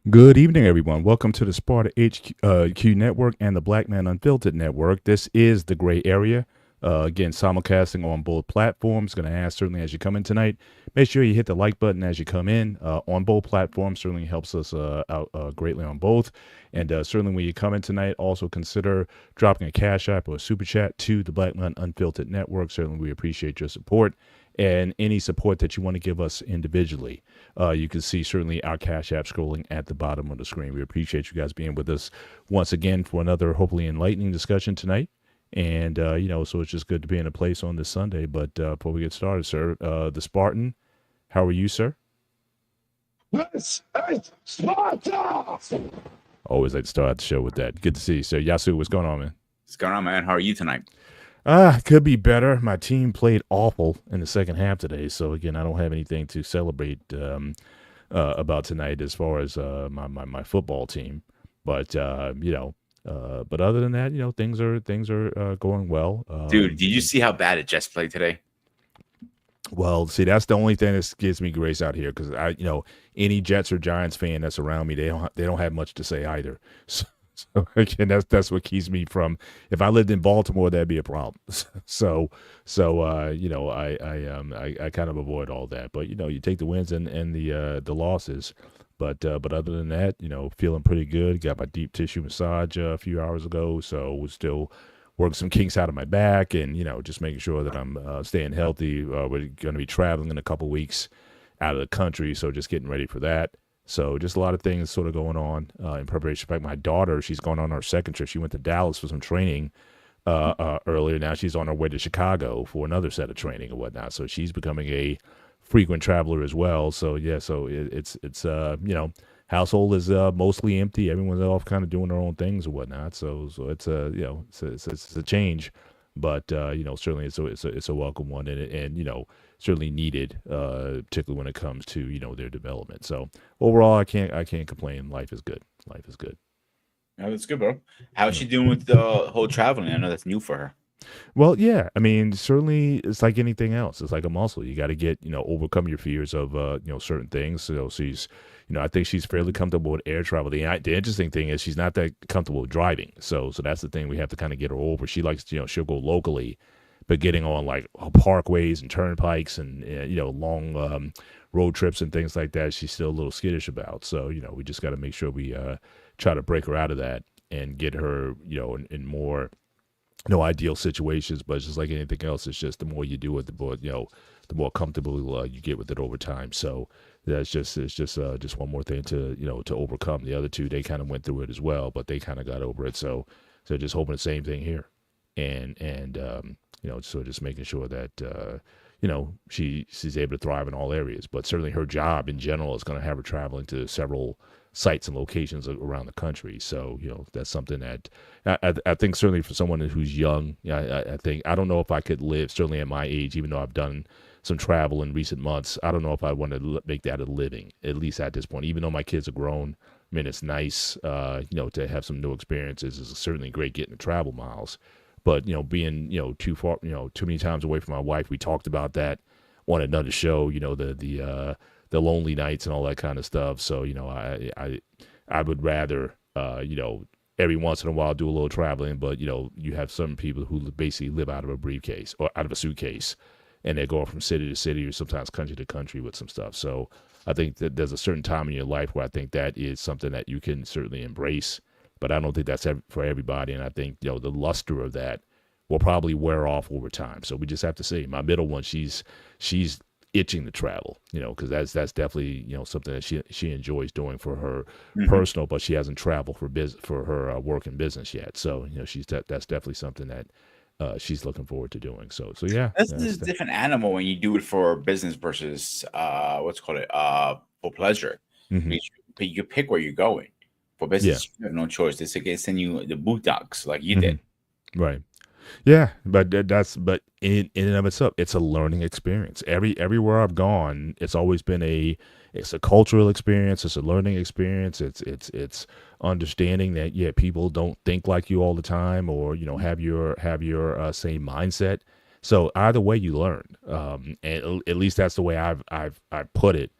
Good evening, everyone. Welcome to the Sparta HQ Network and the Black Man Unfiltered Network. This is the gray area. Again, simulcasting on both platforms. Going to ask, certainly, as you come in tonight, make sure you hit the like button as you come in on both platforms. Certainly helps us out greatly on both. And certainly, when you come in tonight, also consider dropping a cash app or a super chat to the Black Man Unfiltered Network. Certainly, we appreciate your support and any support that you want to give us individually. You can see certainly our Cash App scrolling at the bottom of the screen. We appreciate you guys being with us once again for another hopefully enlightening discussion tonight. And, so it's just good to be in a place on this Sunday. But before we get started, sir, the Spartan, how are you, sir? This is Sparta! Always like to start out the show with that. Good to see you, sir. Yasu, what's going on, man? What's going on, man? How are you tonight? Could be better. My team played awful in the second half today. So, again, I don't have anything to celebrate about tonight as far as my football team. But, but other than that, things are going well. Dude, did you see how bad it just played today? Well, see, that's the only thing that gives me grace out here because any Jets or Giants fan that's around me, they don't have much to say either. So again, that's what keeps me from. If I lived in Baltimore, that'd be a problem. So I kind of avoid all that. But you take the wins and the losses. But other than that, feeling pretty good. Got my deep tissue massage a few hours ago, so we're still working some kinks out of my back, and just making sure that I'm staying healthy. We're going to be traveling in a couple weeks out of the country, so just getting ready for that. So just a lot of things sort of going on in preparation. In fact, my daughter, she's going on her second trip. She went to Dallas for some training earlier. Now she's on her way to Chicago for another set of training and whatnot. So she's becoming a frequent traveler as well. So yeah, so it's household is mostly empty. Everyone's off kind of doing their own things or whatnot. So it's it's a change, but certainly it's a welcome one, and certainly needed, particularly when it comes to their development. So overall, I can't complain. Life is good. Life is good. Oh, that's good, bro. How's she doing with the whole traveling? I know that's new for her. Well, yeah, I mean, certainly it's like anything else. It's like a muscle. You got to get, overcome your fears of, certain things. So she's, I think she's fairly comfortable with air travel. The interesting thing is she's not that comfortable with driving. So that's the thing we have to kind of get her over. She likes, she'll go locally, but getting on like parkways and turnpikes and, long road trips and things like that, she's still a little skittish about. So, we just got to make sure we try to break her out of that and get her, in more no ideal situations, but it's just like anything else. It's just the more you do it, the more comfortable you get with it over time. So it's just one more thing to to overcome. The other two, they kind of went through it as well, but they kind of got over it. So just hoping the same thing here, and so just making sure that she's able to thrive in all areas. But certainly her job in general is going to have her traveling to several sites and locations around the country. So, that's something that I think certainly for someone who's young, I think, I don't know if I could live, certainly at my age, even though I've done some travel in recent months, I don't know if I want to make that a living, at least at this point, even though my kids are grown. I mean, it's nice, to have some new experiences. It's certainly great getting the travel miles, but, being, too far, too many times away from my wife, we talked about that on another show, the lonely nights and all that kind of stuff. So, I would rather, every once in a while do a little traveling, but, you have some people who basically live out of a briefcase or out of a suitcase, and they go from city to city or sometimes country to country with some stuff. So I think that there's a certain time in your life where I think that is something that you can certainly embrace, but I don't think that's for everybody. And I think, the luster of that will probably wear off over time. So we just have to see. My middle one, she's itching to travel, because that's definitely something that she enjoys doing for her personal, but she hasn't traveled for her work and business yet. So that's definitely something that she's looking forward to doing. So yeah, That's a different animal when you do it for business versus what's called it for pleasure. Mhm. You pick where you're going. For Yeah. business, you have no choice. They can send you the boot dogs like you did. Right. Yeah, but but in and of itself, it's a learning experience. Everywhere I've gone, it's always been it's a cultural experience. It's a learning experience. It's understanding that people don't think like you all the time, or have your same mindset. So either way, you learn. And at least that's the way I've put it.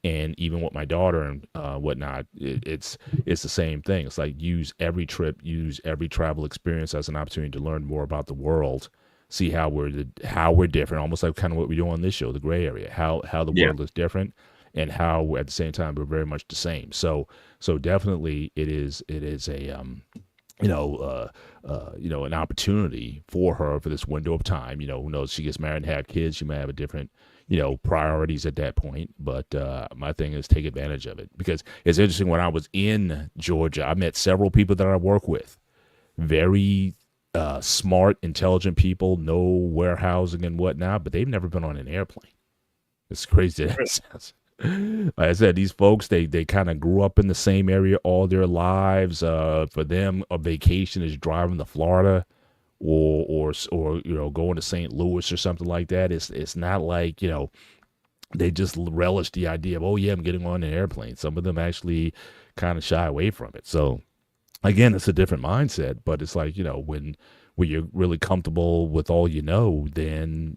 And even with my daughter and whatnot, it's the same thing. It's like use every trip, use every travel experience as an opportunity to learn more about the world, see how we're different, almost like kind of what we do on this show, the gray area, how the Yeah. world is different, and how at the same time we're very much the same. So definitely it is a an opportunity for her for this window of time. Who knows? She gets married and have kids. She may have a different, priorities at that point. But my thing is take advantage of it because it's interesting. When I was in Georgia, I met several people that I work with, very smart, intelligent people, no warehousing and whatnot, but they've never been on an airplane. It's crazy that sounds. Like I said, these folks they kind of grew up in the same area all their lives. For them, a vacation is driving to Florida or going to St. Louis or something like that. It's not like they just relish the idea of, oh yeah, I'm getting on an airplane. Some of them actually kind of shy away from it. So again, it's a different mindset, but it's like, when you're really comfortable with all then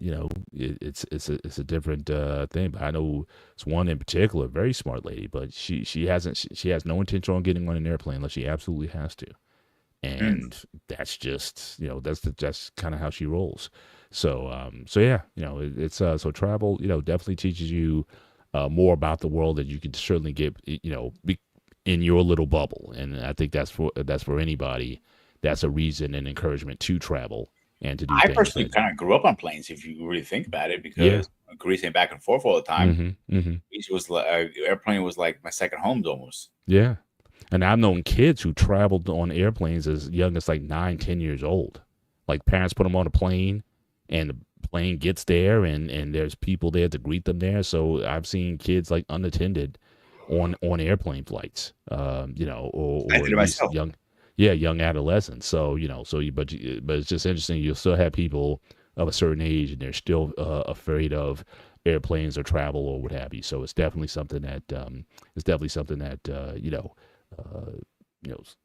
it's a different thing. But I know it's one in particular, very smart lady, but she has no intention on getting on an airplane unless she absolutely has to, Mm. and that's just that's kind of how she rolls. So yeah, it's so travel definitely teaches you more about the world that you can certainly get in your little bubble. And I think that's for anybody. That's a reason and encouragement to travel and to do I things personally that. kind of grew up on planes, if you really think about it, Yeah. because Greece came back and forth all the time. Mm-hmm. Mm-hmm. Greece was like airplane was like my second home almost. Yeah. And I've known kids who traveled on airplanes as young as like 9, 10 years old. Like parents put them on a plane, and the plane gets there, and there's people there to greet them there. So I've seen kids like unattended on airplane flights, I or did at it least myself. young adolescents. So but it's just interesting. You'll still have people of a certain age, and they're still afraid of airplanes or travel or what have you. So uh,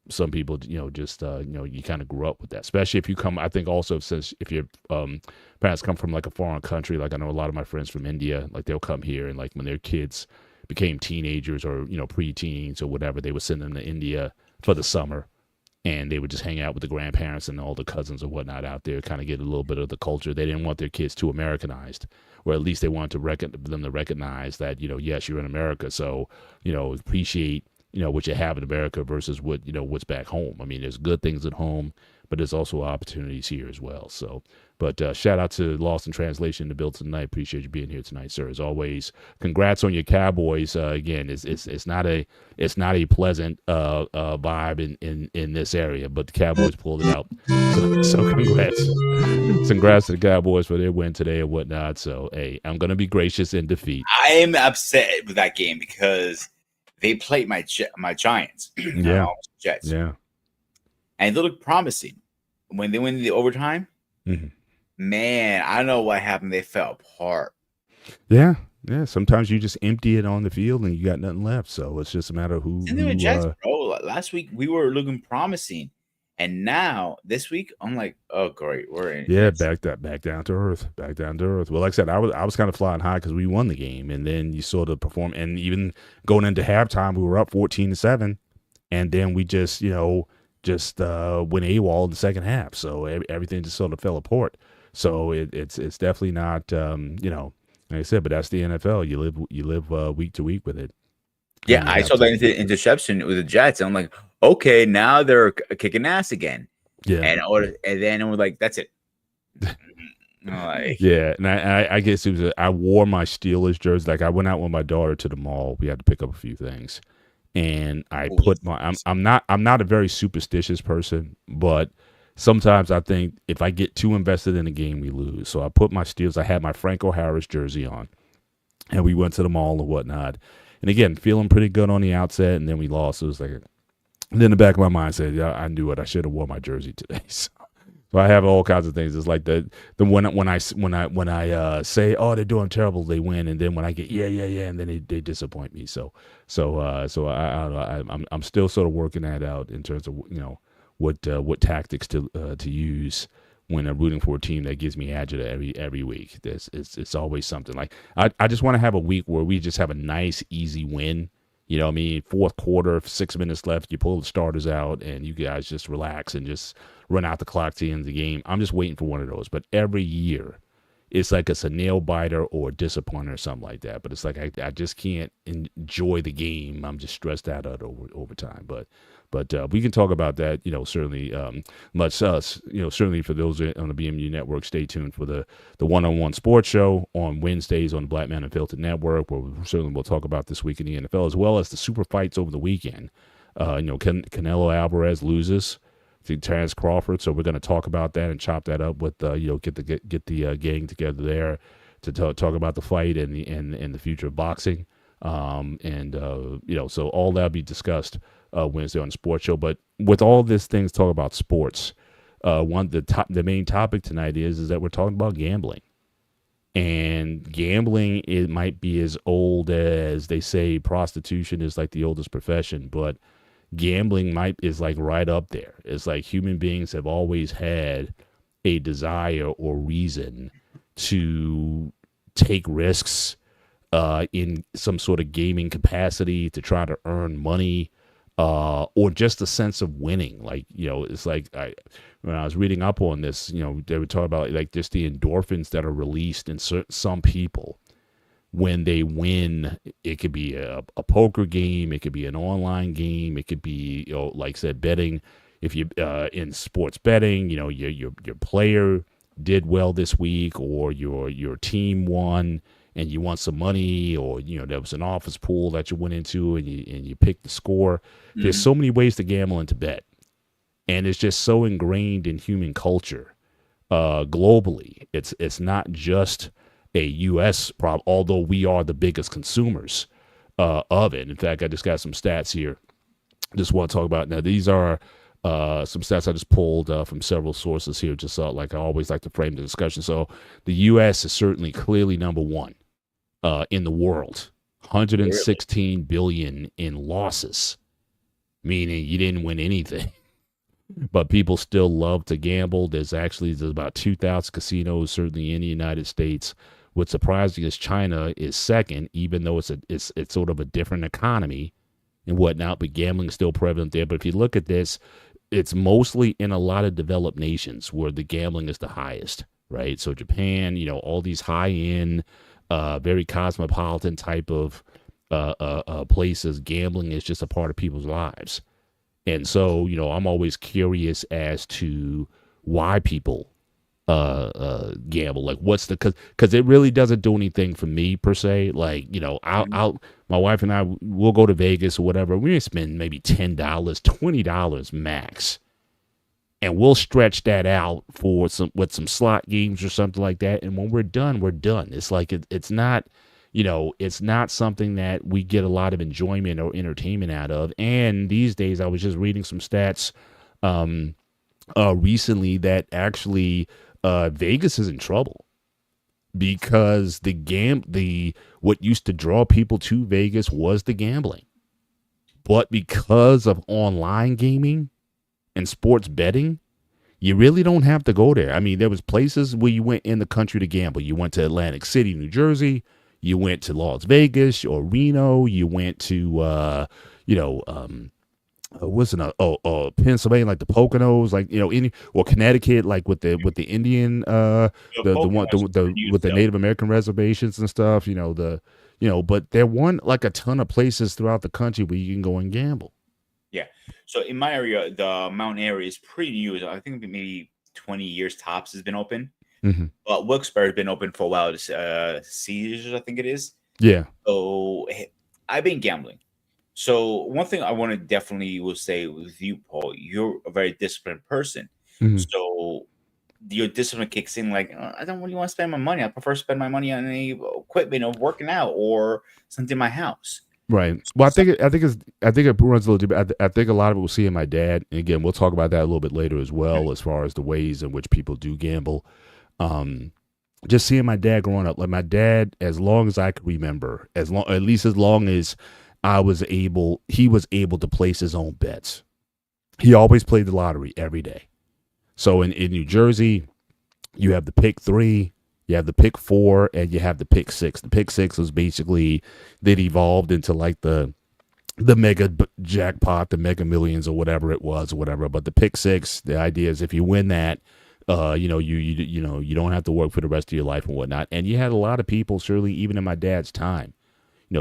some people, just you kind of grew up with that. Especially if you come, I think also since if your parents come from like a foreign country, like I know a lot of my friends from India, like they'll come here and like when their kids became teenagers or pre-teens or whatever, they would send them to India for the summer, and they would just hang out with the grandparents and all the cousins and whatnot out there, kind of get a little bit of the culture. They didn't want their kids too Americanized, or at least they wanted them to recognize that, yes, you're in America, so appreciate what you have in America versus what's back home. I mean, there's good things at home, but there's also opportunities here as well. So, but shout out to Lost in Translation to Bill tonight. Appreciate you being here tonight, sir. As always, congrats on your Cowboys. Again, it's not a pleasant vibe in this area, but the Cowboys pulled it out. So congrats to the Cowboys for their win today and whatnot. So hey, I'm gonna be gracious in defeat. I am upset with that game because they played my Giants, Yeah, Jets, yeah. and they looked promising. When they went in the overtime, Mhm. man, I don't know what happened. They fell apart. Yeah, yeah. Sometimes you just empty it on the field and you got nothing left. So it's just a matter of Same thing with who. Jets, bro. Last week we were looking promising, and now this week I'm like, oh great, we're in. Yeah, back down to earth, back down to earth. Well, like I said, I was kind of flying high because we won the game, and then you saw the perform, and even going into halftime, we were up 14-7, and then we just went AWOL in the second half. So everything just sort of fell apart. So it's definitely not like I said, but that's the NFL. You live week to week with it, Yeah, and you I have saw to. that interception with the Jets, and I'm like, okay, now they're kicking ass again, Yeah. and then we're like, that's it. Like, Yeah, and I guess it was I wore my Steelers jersey. Like I went out with my daughter to the mall. We had to pick up a few things, and I holy put my. I'm not a very superstitious person, but sometimes I think if I get too invested in a game, we lose. So I put my Steelers. I had my Franco Harris jersey on, and we went to the mall and whatnot. And again, feeling pretty good on the outset, and then we lost. It was like, and then in the back of my mind said, yeah, I knew it. I should have worn my jersey today. So I have all kinds of things. It's like the when I say, oh, they're doing terrible, they win, and then when I get yeah, and then they disappoint me. So I don't know. I'm still sort of working that out in terms of what tactics to use when I'm rooting for a team that gives me agita every week. It's always something. Like I just want to have a week where we just have a nice, easy win. You know what I mean? Fourth quarter, 6 minutes left, you pull the starters out and you guys just relax and just run out the clock to the end of the game. I'm just waiting for one of those. But every year, it's like it's a nail biter or a disappointer or something like that. But it's like I just can't enjoy the game. I'm just stressed out over time. But we can talk about that, certainly certainly for those on the BMU network, stay tuned for the one-on-one sports show on Wednesdays on the Black Man Unfiltered Network, where we'll talk about this week in the NFL, as well as the super fights over the weekend. Canelo Alvarez loses to Terrence Crawford, so we're going to talk about that and chop that up with, get the gang together there to talk about the fight and the future of boxing. So all that'll be discussed Wednesday on the sports show. But with all these things talk about sports, the main topic tonight is that we're talking about gambling. And gambling, it might be as old as they say prostitution is like the oldest profession, but gambling is like right up there. It's like human beings have always had a desire or reason to take risks in some sort of gaming capacity to try to earn money. Or just a sense of winning. Like, it's like when I was reading up on this, they were talking about like just the endorphins that are released in some people when they win. It could be a poker game. It could be an online game. It could be, like I said, betting. If you in sports betting, your player did well this week, or your team won, and you want some money, or there was an office pool that you went into and you picked the score. Mm-hmm. There's so many ways to gamble and to bet, and it's just so ingrained in human culture globally. It's not just a U.S. problem, although we are the biggest consumers of it. In fact, I just got some stats here. Just want to talk about now. These are some stats I just pulled from several sources here. Just like I always like to frame the discussion. So the U.S. is certainly clearly number one in the world. 116 billion in losses, meaning you didn't win anything. But people still love to gamble. There's about 2,000 casinos, certainly in the United States. What's surprising is China is second, even though it's sort of a different economy and whatnot, but gambling is still prevalent there. But if you look at this, it's mostly in a lot of developed nations where the gambling is the highest, right? So Japan, all these high-end, very cosmopolitan type of places, gambling is just a part of people's lives. And so, I'm always curious as to why people gamble. Like, what's because it really doesn't do anything for me per se. Like, my wife and I, we'll go to Vegas or whatever. We may spend maybe $10, $20 max, and we'll stretch that out for some slot games or something like that. And when we're done, we're done. It's like it's not. It's not something that we get a lot of enjoyment or entertainment out of. And these days, I was just reading some stats recently that actually Vegas is in trouble because what used to draw people to Vegas was the gambling. But because of online gaming and sports betting, you really don't have to go there. I mean, there was places where you went in the country to gamble. You went to Atlantic City, New Jersey. You went to Las Vegas or Reno. You went to, Pennsylvania, like the Poconos, or Connecticut, like with the Indian, with the Native American reservations and stuff. But there weren't like a ton of places throughout the country where you can go and gamble. Yeah. So in my area, the mountain area is pretty new. I think maybe 20 years tops has been open. Mm-hmm. But Wilkes-Barre has been open for a while. Caesars, I think it is. Yeah. So I've been gambling. So one thing I want to definitely will say with you, Paul, you're a very disciplined person. Mm-hmm. So your discipline kicks in. Like, I don't really want to spend my money. I prefer to spend my money on any equipment of working out or something in my house. Right. Well, I think it runs a little deeper. I think a lot of it we'll see in my dad. And again, we'll talk about that a little bit later as well, mm-hmm. as far as the ways in which people do gamble. Just seeing my dad growing up, like my dad, as long as I could remember, at least as long as he was able to place his own bets. He always played the lottery every day. So in New Jersey, You have the pick 3, you have the pick 4, and you have the pick 6. The pick 6 was basically that evolved into like the mega jackpot, the mega millions, or whatever it was, or whatever. But the pick 6, the idea is if you win that, you don't have to work for the rest of your life and whatnot. And you had a lot of people, surely even in my dad's time,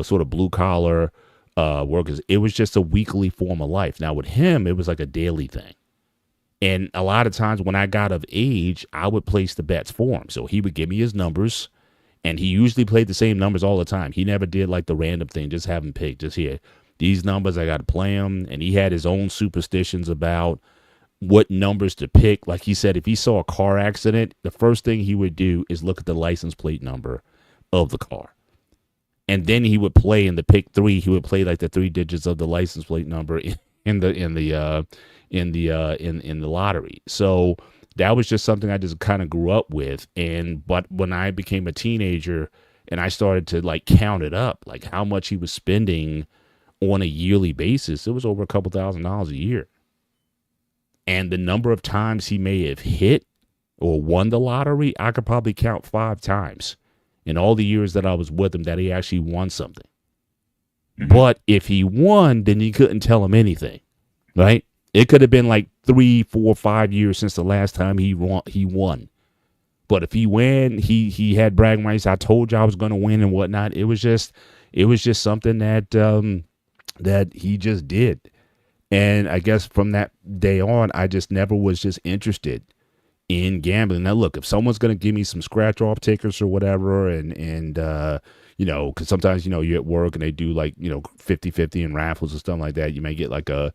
sort of blue collar workers. It was just a weekly form of life. Now with him, it was like a daily thing. And a lot of times when I got of age, I would place the bets for him. So he would give me his numbers, and he usually played the same numbers all the time. He never did like the random thing, just have him pick, just here. These numbers, I got to play them. And he had his own superstitions about what numbers to pick. Like he said, if he saw a car accident, the first thing he would do is look at the license plate number of the car. And then he would play in the pick 3. He would play like the 3 digits of the license plate number in the lottery. So that was just something I just kind of grew up with. But when I became a teenager and I started to like count it up, like how much he was spending on a yearly basis, it was over a couple $1,000s a year. And the number of times he may have hit or won the lottery, I could probably count 5 times in all the years that I was with him that he actually won something. Mm-hmm. But if he won, then you couldn't tell him anything, right? It could have been like 3, 4, 5 years since the last time he won. But if he won, he had bragging rights. I told you I was going to win and whatnot. It was just something that he just did. And I guess from that day on, I just never was just interested in gambling. Now, look, if someone's going to give me some scratch off tickets or whatever, and because sometimes, you're at work and they do like, 50-50 and raffles and stuff like that. You may get like some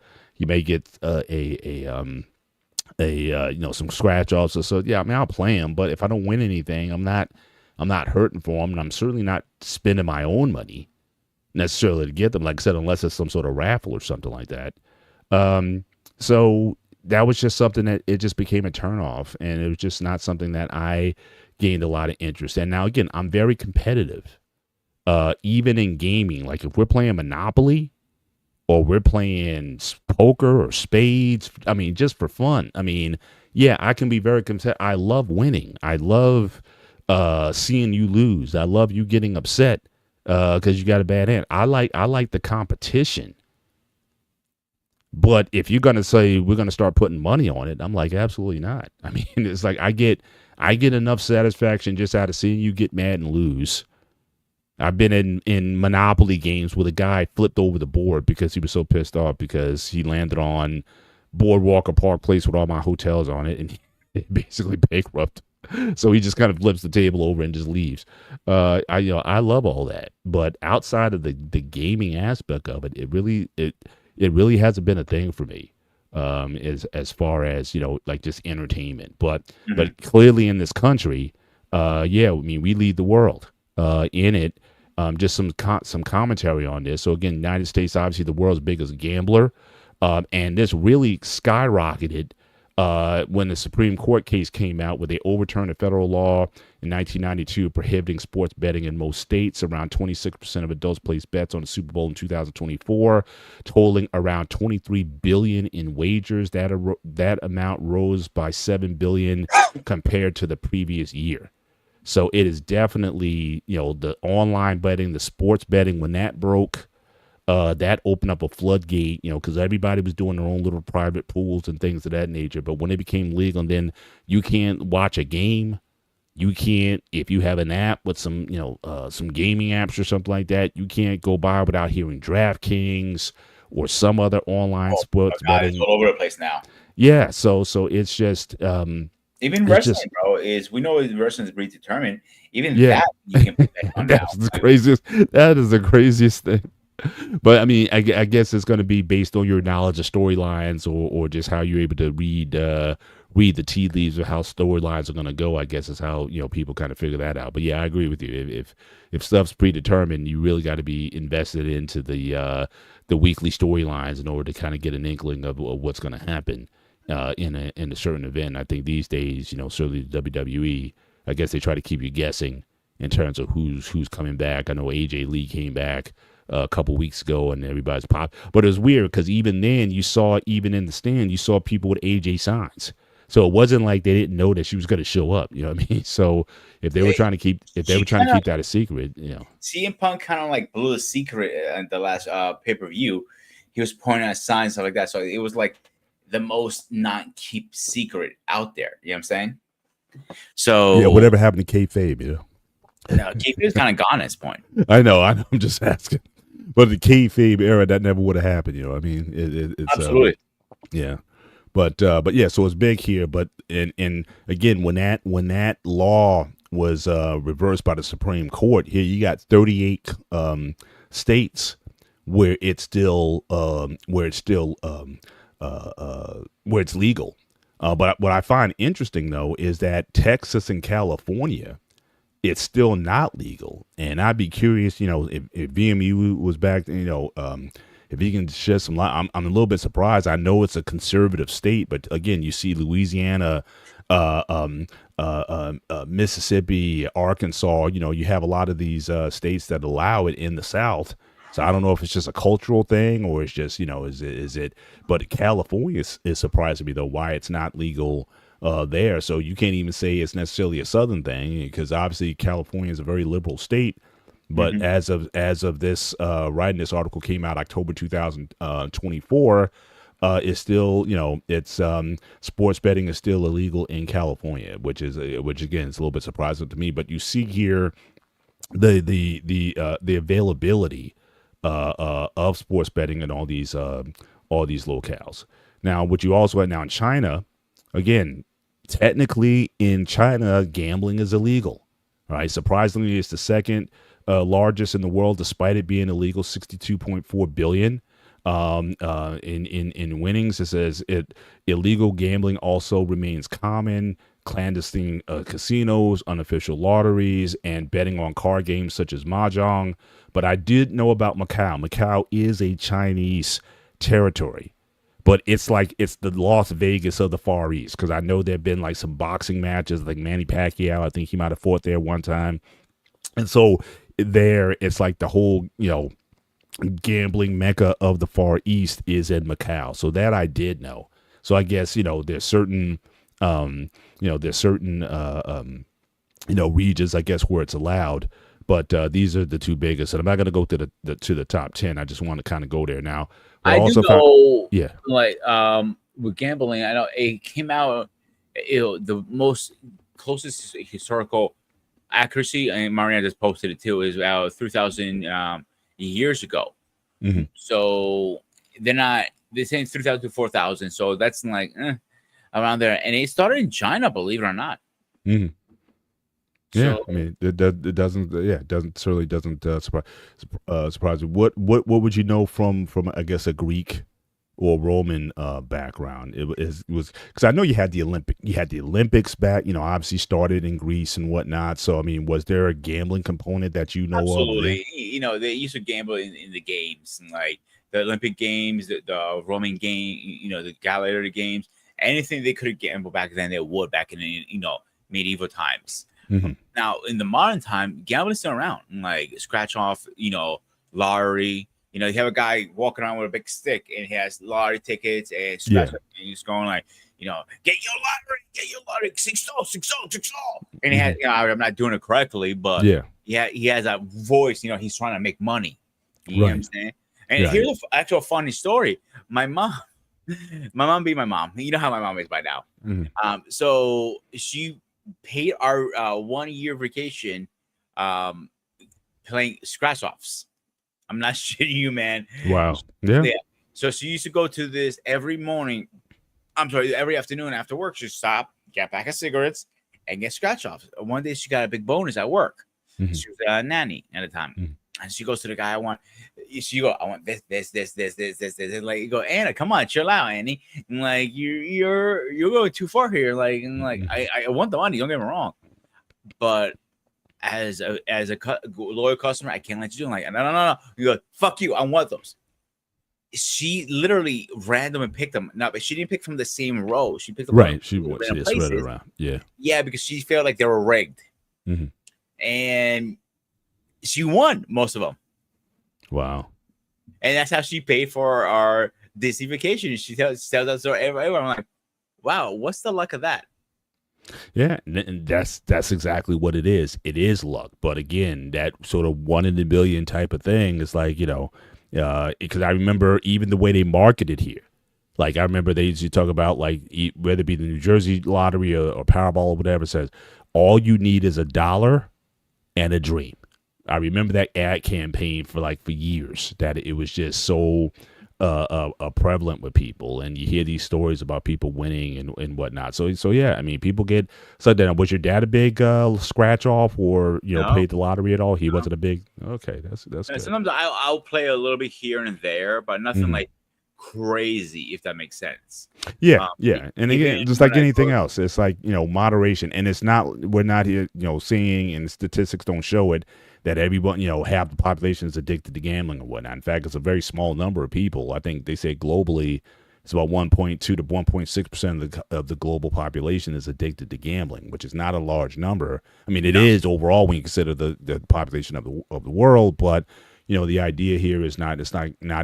scratch offs. So yeah, I mean, I'll play them, but if I don't win anything, I'm not hurting for them. And I'm certainly not spending my own money necessarily to get them, like I said, unless it's some sort of raffle or something like that. So that was just something that it just became a turnoff, and it was just not something that I gained a lot of interest in. Now, again, I'm very competitive, even in gaming. Like if we're playing Monopoly or we're playing poker or spades, I mean, just for fun. I mean, yeah, I can be very competitive. I love winning. I love seeing you lose. I love you getting upset because you got a bad hand. I like the competition. But if you're going to say we're going to start putting money on it, I'm like, absolutely not. I mean, it's like I get enough satisfaction just out of seeing you get mad and lose. I've been in Monopoly games where the guy flipped over the board because he was so pissed off because he landed on Boardwalk or Park Place with all my hotels on it, and he basically bankrupt. So he just kind of flips the table over and just leaves. I love all that, but outside of the gaming aspect of it, it really hasn't been a thing for me, as far as, like just entertainment. But clearly in this country, I mean, we lead the world in it. Just some commentary on this. So again, United States, obviously the world's biggest gambler, and this really skyrocketed when the Supreme Court case came out where they overturned a federal law in 1992 prohibiting sports betting in most states. Around 26% of adults placed bets on the Super Bowl in 2024, totaling around $23 billion in wagers. That amount rose by $7 billion compared to the previous year. So it is definitely, the online betting, the sports betting, when that broke, that opened up a floodgate, because everybody was doing their own little private pools and things of that nature. But when it became legal, and then you can't watch a game, you can't, if you have an app with some gaming apps or something like that, you can't go by without hearing DraftKings or some other online sports betting. It's all over the place now. Yeah, so it's just even wrestling, bro, we know wrestling is predetermined. Even that you can put that on now. That is the craziest thing. But I mean, I guess it's going to be based on your knowledge of storylines or just how you're able to read the tea leaves of how storylines are going to go. I guess is how people kind of figure that out. But yeah, I agree with you. If stuff's predetermined, you really got to be invested into the weekly storylines in order to kind of get an inkling of what's going to happen in a certain event. I think these days, certainly the WWE, I guess they try to keep you guessing in terms of who's coming back. I know AJ Lee came back a couple weeks ago and everybody's pop, but it was weird because even then even in the stand, you saw people with AJ signs. So it wasn't like they didn't know that she was going to show up. You know what I mean? So if they were trying to keep She kind of that a secret, CM Punk kind of like blew the secret at the last pay-per-view. He was pointing at signs stuff like that, so it was like the most not keep secret out there. You know what I'm saying? So yeah, whatever happened to kayfabe, no, KP is kind of gone at this point. I know. I'm just asking. But the kayfabe era, that never would have happened. You know, I mean, it's Absolutely. yeah. But yeah, so it's big here. But and again, when that law was reversed by the Supreme Court, here you got 38 states where it's still where it's legal. But what I find interesting though is that Texas and California, it's still not legal. And I'd be curious, if VMU was back, if he can shed some light. I'm a little bit surprised. I know it's a conservative state, but again, you see Louisiana, Mississippi, Arkansas. You have a lot of these states that allow it in the South. So I don't know if it's just a cultural thing or it's just, is it? But California is surprising me though why it's not legal there. So you can't even say it's necessarily a Southern thing because obviously California is a very liberal state. But as of this writing, this article came out October 2024. It's still, it's sports betting is still illegal in California, which again is a little bit surprising to me. But you see here the availability of sports betting in all these locales. Now, what you also have now in China, again, technically in China, gambling is illegal. All right, surprisingly, it's the second largest in the world, despite it being illegal, 62.4 billion in winnings. It says illegal gambling also remains common. Clandestine casinos, unofficial lotteries, and betting on card games such as mahjong. But I did know about Macau. Macau is a Chinese territory, but it's like it's the Las Vegas of the Far East because I know there have been like some boxing matches, like Manny Pacquiao. I think he might have fought there one time, and so there it's like the whole gambling mecca of the Far East is in Macau. So that I did know. So I guess there's certain regions, I guess, where it's allowed. But these are the two biggest. And I'm not going to go to the top 10. I just want to kind of go there now. I also do know, yeah, like with gambling, I know it came out. The most closest historical accuracy, and Mariana just posted it too, is 3,000 years ago. Mm-hmm. So they're saying 3,000 to 4,000. So that's like around there, and it started in China, believe it or not. Mm-hmm. Yeah, So, I mean, it doesn't. Yeah, it doesn't surprise me. What would you know from I guess a Greek or Roman background? It was because I know you had the Olympics back. Obviously started in Greece and whatnot. So I mean, was there a gambling component that you know Absolutely. of? They used to gamble in the games, and like the Olympic Games, the Roman game, the gladiator games, anything they could gamble back then, they would back in medieval times. Mm-hmm. Now, in the modern time, gambling's still around. Like scratch off, lottery. You have a guy walking around with a big stick and he has lottery tickets and scratch up, and he's going like, get your lottery, 6 6 And he has, I'm not doing it correctly, but he has a voice. He's trying to make money. You know what I'm saying? And here's an actual funny story. My mom being my mom. You know how my mom is by now. Mm-hmm. So she paid our 1 year vacation playing scratch offs. I'm not shitting you, man. Wow. Yeah. So she used to go to this every afternoon after work. She'd stop, get a pack of cigarettes, and get scratch offs. One day she got a big bonus at work. Mm-hmm. She was a nanny at the time. Mm-hmm. And she goes to the guy, I want this. And like, you go, Anna, come on, chill out, Annie. And like, you're going too far here. Like, and like, I want the money. Don't get me wrong, but as a loyal customer, I can't let you do it. Like, no. You go, fuck you. I want those. She literally randomly picked them. No, but she didn't pick from the same row. She picked them right. She spread it around. Yeah, because she felt like they were rigged, and she won most of them. Wow. And that's how she paid for our Disney vacation. She tells us so everywhere. I'm like, wow, what's the luck of that? Yeah, and that's exactly what it is. It is luck, but again, that sort of 1 in a billion type of thing is like, because I remember even the way they marketed here. Like I remember they used to talk about like whether it be the New Jersey lottery or Powerball or whatever, says all you need is $1 and a dream. I remember that ad campaign for years, that it was just so prevalent with people, and you hear these stories about people winning and whatnot. So yeah, I mean, people get. So then, was your dad a big scratch off or No. played the lottery at all? He wasn't a big. Okay, that's And good. sometimes I'll play a little bit here and there, but nothing Mhm. like crazy, if that makes sense. Yeah, yeah, and again, Even just when like I anything go, else, it's like moderation, and it's not. We're not here, seeing, and statistics don't show it that everyone, half the population is addicted to gambling or whatnot. In fact, it's a very small number of people. I think they say globally, it's about 1.2 to 1.6% of the global population is addicted to gambling, which is not a large number. I mean, it is overall when you consider the population of the world, but the idea here is not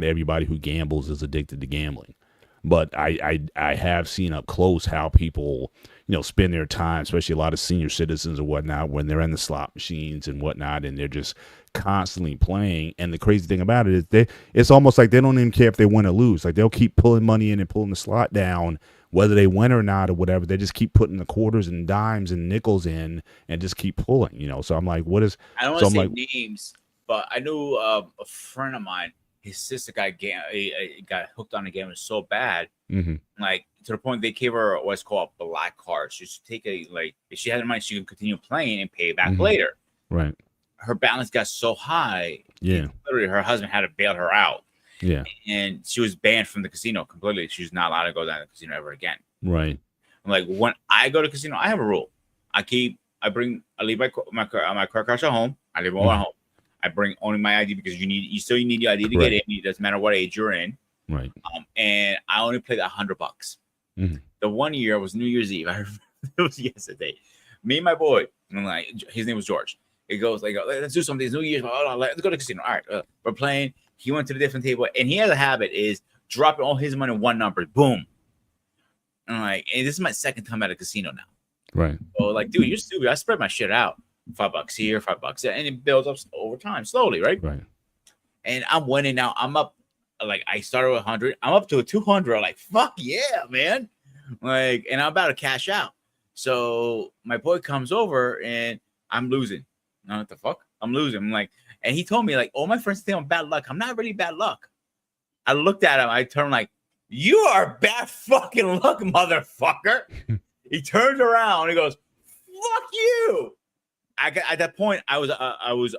everybody who gambles is addicted to gambling. But I have seen up close how people spend their time, especially a lot of senior citizens or whatnot, when they're in the slot machines and whatnot, and they're just constantly playing. And the crazy thing about it is it's almost like they don't even care if they win or lose. Like they'll keep pulling money in and pulling the slot down, whether they win or not or whatever. They just keep putting the quarters and dimes and nickels in and just keep pulling. So I'm like, what is? I don't So want to I'm say like, names, but I knew a friend of mine. His sister got hooked on the game so bad, like to the point they gave her what's called a black card. She should take if she had the money, she could continue playing and pay it back later. right? Her balance got so high, Yeah, literally her husband had to bail her out, yeah, and she was banned from the casino completely. She's not allowed to go down to the casino ever again. right. I'm like, when I go to casino, I have a rule. I leave my credit cards at home. I leave them all at home. I bring only my ID because you need your ID to get in. It doesn't matter what age you're in. Right. And I only played $100. The one year was New Year's Eve. I remember it was yesterday. Me and my boy, and like his name was George. It goes like, let's do something. It's New Year's. Let's go to the casino. All right, we're playing. He went to the different table, and he has a habit is dropping all his money in one number. Boom. And I'm like, and this is my second time at a casino now. Right. So like, dude, you're stupid. I spread my shit out. $5 here, $5 there, and it builds up over time, slowly, right? Right. And I'm winning now. I'm up, like I started with 100. I'm up to a 200. Like, fuck yeah, man. Like, and I'm about to cash out. So my boy comes over and I'm losing. Now what the fuck? I'm losing. I'm like, and he told me like, all my friends think I'm bad luck. I'm not really bad luck. I looked at him. I turned like, you are bad fucking luck, motherfucker. He turns around. He goes, fuck you. At that point, I was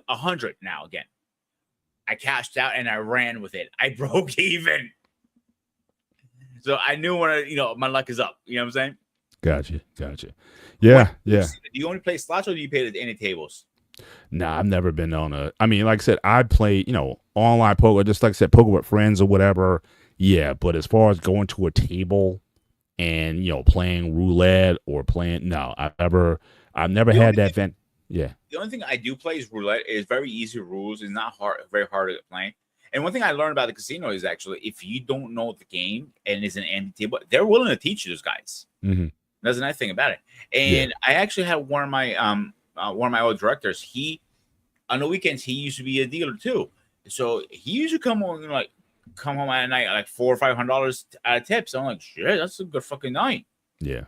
100 now again. I cashed out and I ran with it. I broke even. So I knew when my luck is up. You know what I'm saying? Gotcha. Yeah, yeah. Do you only play slots or do you play at any tables? Nah, I've never been on I mean, like I said, I play, online poker, just like I said, poker with friends or whatever. Yeah, but as far as going to a table and, playing roulette or playing, no, I've never had that event. Yeah. The only thing I do play is roulette. It's very easy rules. It's not very hard to play. And one thing I learned about the casino is actually if you don't know the game and it's an empty table, they're willing to teach you, those guys. That's the nice thing about it. And I actually had one of my old directors. He on the weekends he used to be a dealer too. So he used to come home at night like $400 or $500 tips. I'm like, shit, that's a good fucking night. Yeah.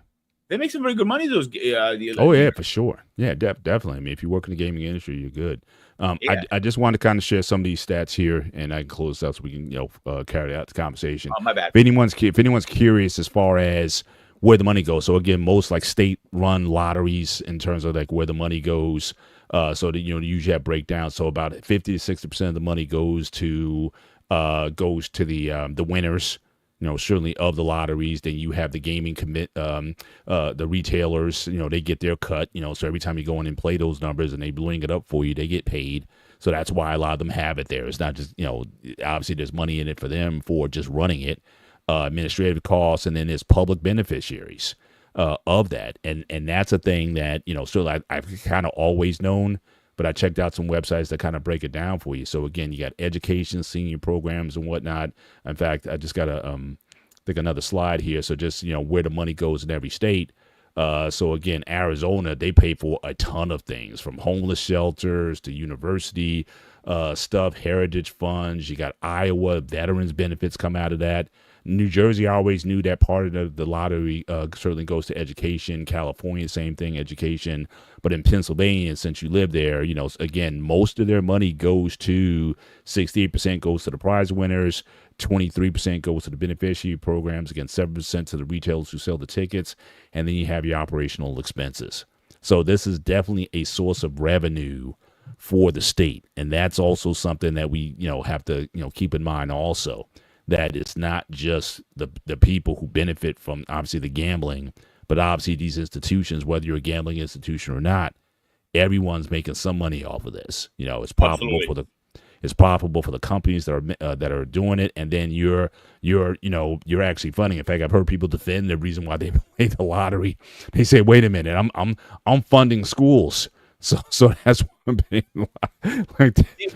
They make some very good money. Those. Yeah, for sure. Yeah, definitely. I mean, if you work in the gaming industry, you're good. I just wanted to kind of share some of these stats here, and I can close out so we can carry out the conversation. Oh, my bad. If anyone's curious as far as where the money goes, so again, most like state-run lotteries in terms of like where the money goes. So that you usually have breakdowns. So about 50 to 60% of the money goes to the winners. Certainly of the lotteries. Then you have the gaming the retailers, they get their cut, so every time you go in and play those numbers and they bling it up for you, they get paid. So that's why a lot of them have it there. It's not just, obviously there's money in it for them for just running it, administrative costs, and then there's public beneficiaries of that. And that's a thing that, still I've kind of always known, but I checked out some websites that kind of break it down for you. So again, you got education, senior programs and whatnot. In fact, I just got think another slide here. So just, where the money goes in every state. So again, Arizona, they pay for a ton of things from homeless shelters to university stuff, heritage funds. You got Iowa, veterans benefits come out of that. New Jersey, I always knew that part of the lottery certainly goes to education. California, same thing, education. But in Pennsylvania, since you live there, again, most of their money goes to 68% goes to the prize winners, 23% goes to the beneficiary programs, again, 7% to the retailers who sell the tickets, and then you have your operational expenses. So this is definitely a source of revenue for the state. And that's also something that we, have to, keep in mind also, that it's not just the people who benefit from obviously the gambling, but obviously these institutions, whether you're a gambling institution or not, everyone's making some money off of this. It's profitable Absolutely. it's profitable for the companies that are doing it, and then you're actually funding. In fact, I've heard people defend the reason why they play the lottery. They say, "Wait a minute, I'm funding schools." So that's one thing. Like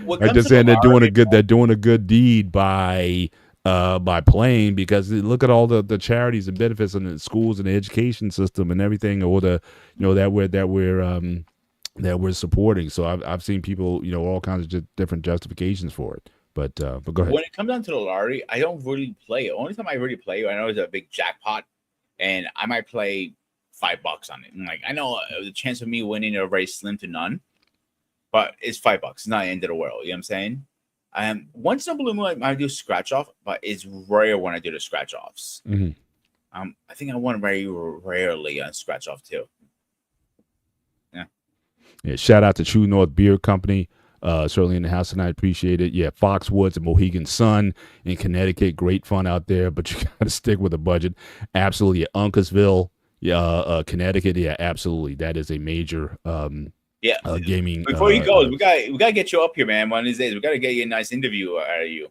they're saying they're doing a good deed by playing, because look at all the charities and benefits and the schools and the education system and everything, or the that we're supporting. So I've seen people, all kinds of different justifications for it. But go ahead. When it comes down to the lottery, I don't really play. Only time I really play, I know it's a big jackpot, and I might play $5 on it. And I know the chance of me winning are very slim to none, but it's $5. It's not the end of the world. You know what I'm saying? Once in a blue moon, I do scratch off, but it's rare when I do the scratch offs. Mm-hmm. I think I won very rarely on scratch off too. Yeah, shout out to True North Beer Company. Certainly in the house tonight. Appreciate it. Yeah, Foxwoods and Mohegan Sun in Connecticut. Great fun out there, but you got to stick with the budget. Absolutely. Uncasville, Connecticut. Yeah, absolutely. That is a major gaming. Before you go, we got to get you up here, man. One of these days, we got to get you a nice interview out of you.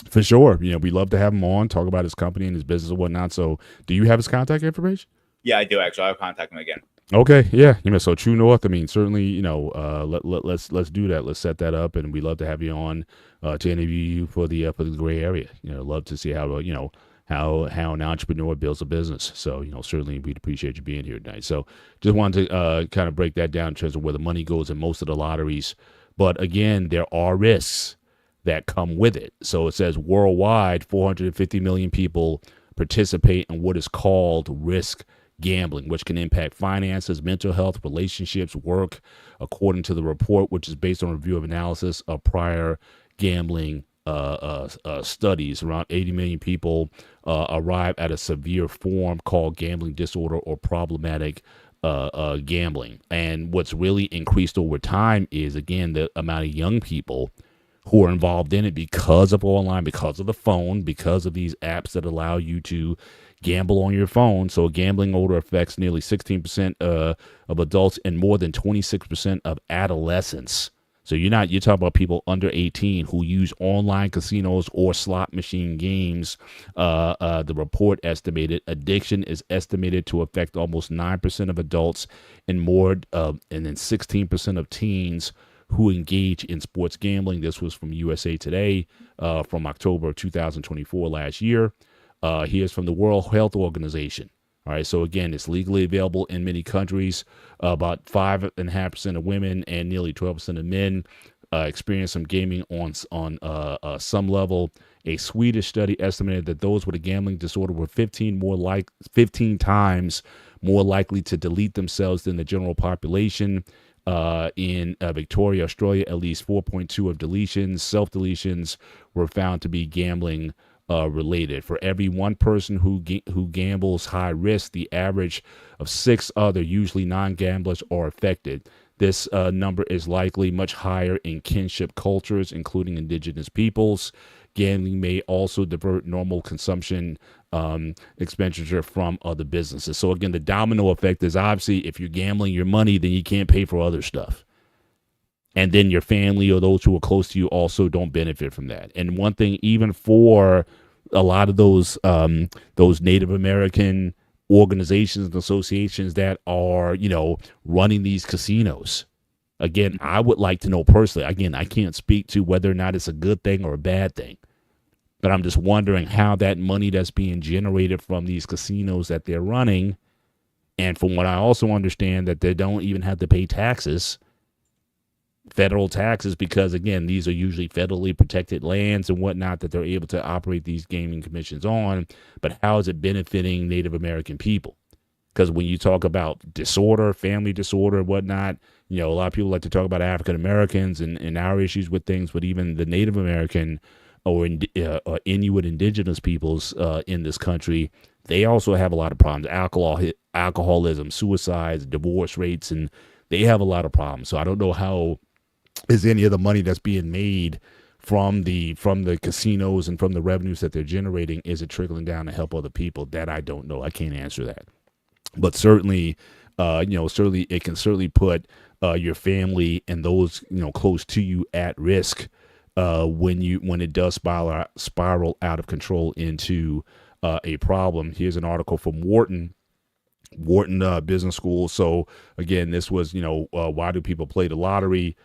For sure. We love to have him on, talk about his company and his business and whatnot. So do you have his contact information? Yeah, I do, actually. I'll contact him again. Okay, yeah, so True North. I mean, certainly, let's do that. Let's set that up, and we love to have you on to interview you for the gray area. Love to see how how an entrepreneur builds a business. So certainly we'd appreciate you being here tonight. So just wanted to kind of break that down in terms of where the money goes in most of the lotteries. But again, there are risks that come with it. So it says worldwide, 450 million people participate in what is called risk gambling, which can impact finances, mental health, relationships, work, according to the report, which is based on a review of analysis of prior gambling studies. Around 80 million people arrive at a severe form called gambling disorder or problematic gambling. And what's really increased over time is, again, the amount of young people who are involved in it because of online, because of the phone, because of these apps that allow you to gamble on your phone. So gambling odor affects nearly 16% of adults and more than 26% of adolescents. So you're talking about people under 18 who use online casinos or slot machine games. The report estimated addiction is estimated to affect almost 9% of adults and then 16% of teens who engage in sports gambling. This was from USA Today from October of 2024 last year. Here's from the World Health Organization. All right, so again, it's legally available in many countries. About 5.5% of women and nearly 12% of men experience some gaming on some level. A Swedish study estimated that those with a gambling disorder were 15 times more likely to delete themselves than the general population. In Victoria, Australia, at least 4.2 of deletions, self-deletions, were found to be gambling related. For every one person who gambles high risk, the average of 6 other, usually non-gamblers, are affected. This number is likely much higher in kinship cultures, including indigenous peoples. Gambling may also divert normal consumption expenditure from other businesses. So again, the domino effect is obviously if you're gambling your money, then you can't pay for other stuff. And then your family or those who are close to you also don't benefit from that. And one thing, even for a lot of those Native American organizations and associations that are, running these casinos, again, I would like to know personally, again, I can't speak to whether or not it's a good thing or a bad thing, But I'm just wondering how that money that's being generated from these casinos that they're running, and from what I also understand, that they don't even have to pay taxes, federal taxes, because again, these are usually federally protected lands and whatnot that they're able to operate these gaming commissions on. But how is it benefiting Native American people? Because when you talk about disorder, family disorder, whatnot, a lot of people like to talk about African Americans and our issues with things, but even the Native American or Inuit indigenous peoples in this country, they also have a lot of problems: alcoholism, suicides, divorce rates, and they have a lot of problems. So I don't know how is any of the money that's being made from the casinos and from the revenues that they're generating, is it trickling down to help other people? That I don't know. I can't answer that. But certainly, certainly it can certainly put your family and those close to you at risk when it does spiral out of control into a problem. Here's an article from Wharton Business School. So again, this was why do people play the lottery?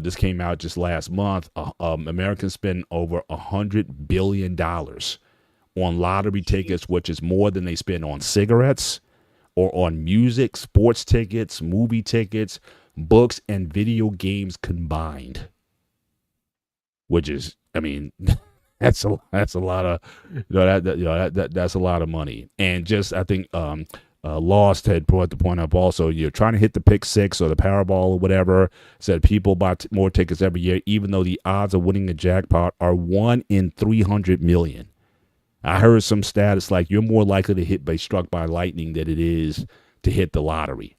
This came out just last month. Americans spend over $100 billion on lottery tickets, which is more than they spend on cigarettes or on music, sports tickets, movie tickets, books, and video games combined. Which is, I mean, that's a lot of, that's a lot of money. And just, I think, Lost had brought the point up also. You're trying to hit the pick six or the Powerball or whatever. Said people buy more tickets every year, even though the odds of winning a jackpot are 1 in 300 million. I heard some status like you're more likely to be struck by lightning than it is to hit the lottery.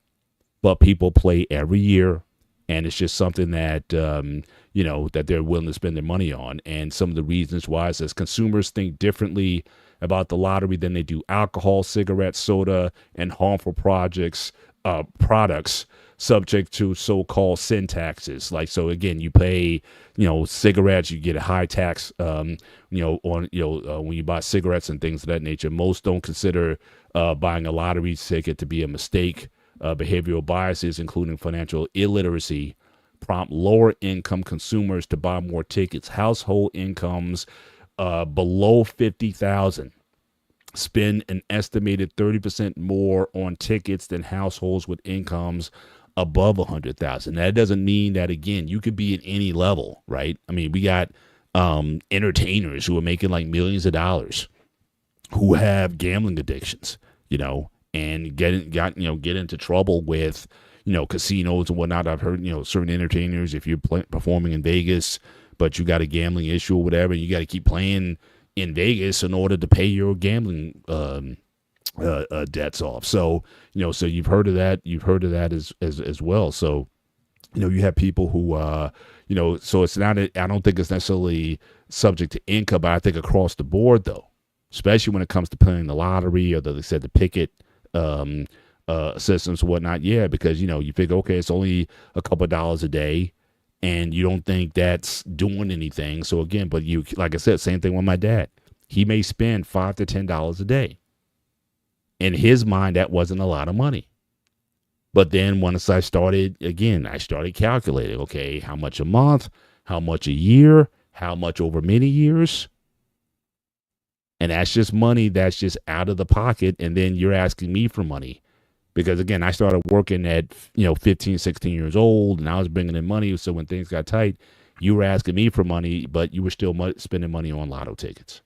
But people play every year, and it's just something that that they're willing to spend their money on. And some of the reasons why is as consumers think differently about the lottery than they do alcohol, cigarettes, soda, and harmful products subject to so-called sin taxes. Like, so again, you pay, cigarettes, you get a high tax, when you buy cigarettes and things of that nature. Most don't consider buying a lottery ticket to be a mistake. Behavioral biases, including financial illiteracy, prompt lower income consumers to buy more tickets. Household incomes below 50,000 spend an estimated 30% more on tickets than households with incomes above 100,000. That doesn't mean that, again, you could be at any level, right? I mean, we got entertainers who are making like millions of dollars who have gambling addictions, and get into trouble with, casinos and whatnot. I've heard, certain entertainers, if you're performing in Vegas, but you got a gambling issue or whatever, you got to keep playing in Vegas in order to pay your gambling debts off. So, so you've heard of that. You've heard of that as well. So, you have people who, so it's not, I don't think it's necessarily subject to income, but I think across the board though, especially when it comes to playing the lottery or they said the picket systems and whatnot. Yeah, because, you figure, okay, it's only a couple of dollars a day and you don't think that's doing anything. So again, but like I said, same thing with my dad. He may spend $5 to $10 a day. In his mind, that wasn't a lot of money. But then once I started calculating, okay, how much a month, how much a year, how much over many years. And that's just money that's just out of the pocket. And then you're asking me for money. Because, again, I started working at, 15, 16 years old, and I was bringing in money. So when things got tight, you were asking me for money, but you were still spending money on lotto tickets.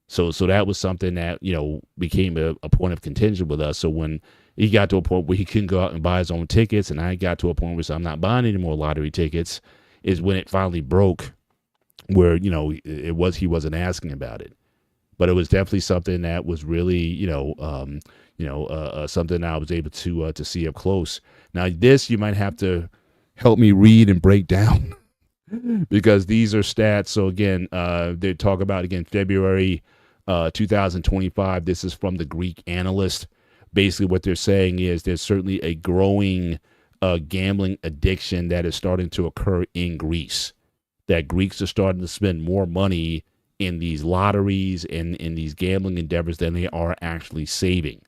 So that was something that, became a point of contention with us. So when he got to a point where he couldn't go out and buy his own tickets, and I got to a point where I'm not buying any more lottery tickets, is when it finally broke, where, he wasn't asking about it. But it was definitely something that was really, something I was able to see up close. Now, this you might have to help me read and break down because these are stats. So again, they talk about, again, February 2025. This is from the Greek Analyst. Basically, what they're saying is there's certainly a growing gambling addiction that is starting to occur in Greece. That Greeks are starting to spend more money in these lotteries and in these gambling endeavors than they are actually saving.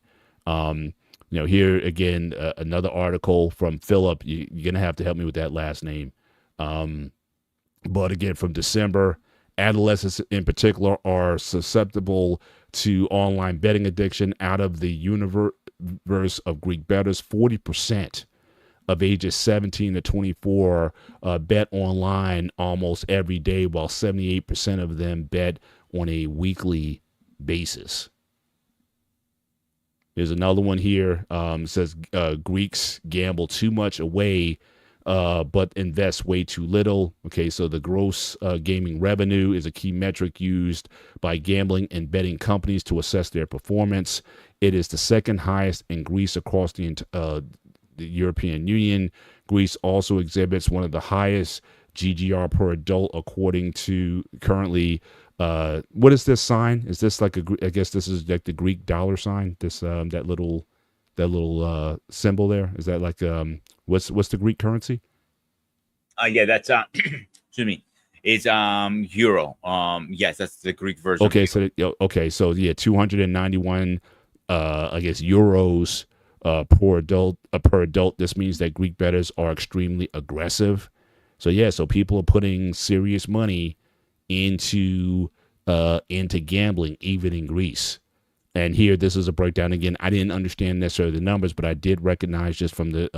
Here again, another article from Philip. You're going to have to help me with that last name. But again, from December adolescents in particular are susceptible to online betting addiction. Out of the universe of Greek bettors, 40% of ages 17 to 24 bet online almost every day, while 78% of them bet on a weekly basis. There's another one here. Says Greeks gamble too much away, but invest way too little. Okay, so the gross gaming revenue is a key metric used by gambling and betting companies to assess their performance. It is the second highest in Greece across the European Union. Greece also exhibits one of the highest GGR per adult, according to currently. What is this sign? Is this like I guess this is like the Greek dollar sign. This that little symbol there. Is that like what's the Greek currency? Yeah, that's excuse me. It's euro. Yes, that's the Greek version. Okay, so yeah, 291 I guess euros per adult. This means that Greek bettors are extremely aggressive. So yeah, so people are putting serious money into gambling, even in Greece. And here, this is a breakdown again. I didn't understand necessarily the numbers, but I did recognize just from the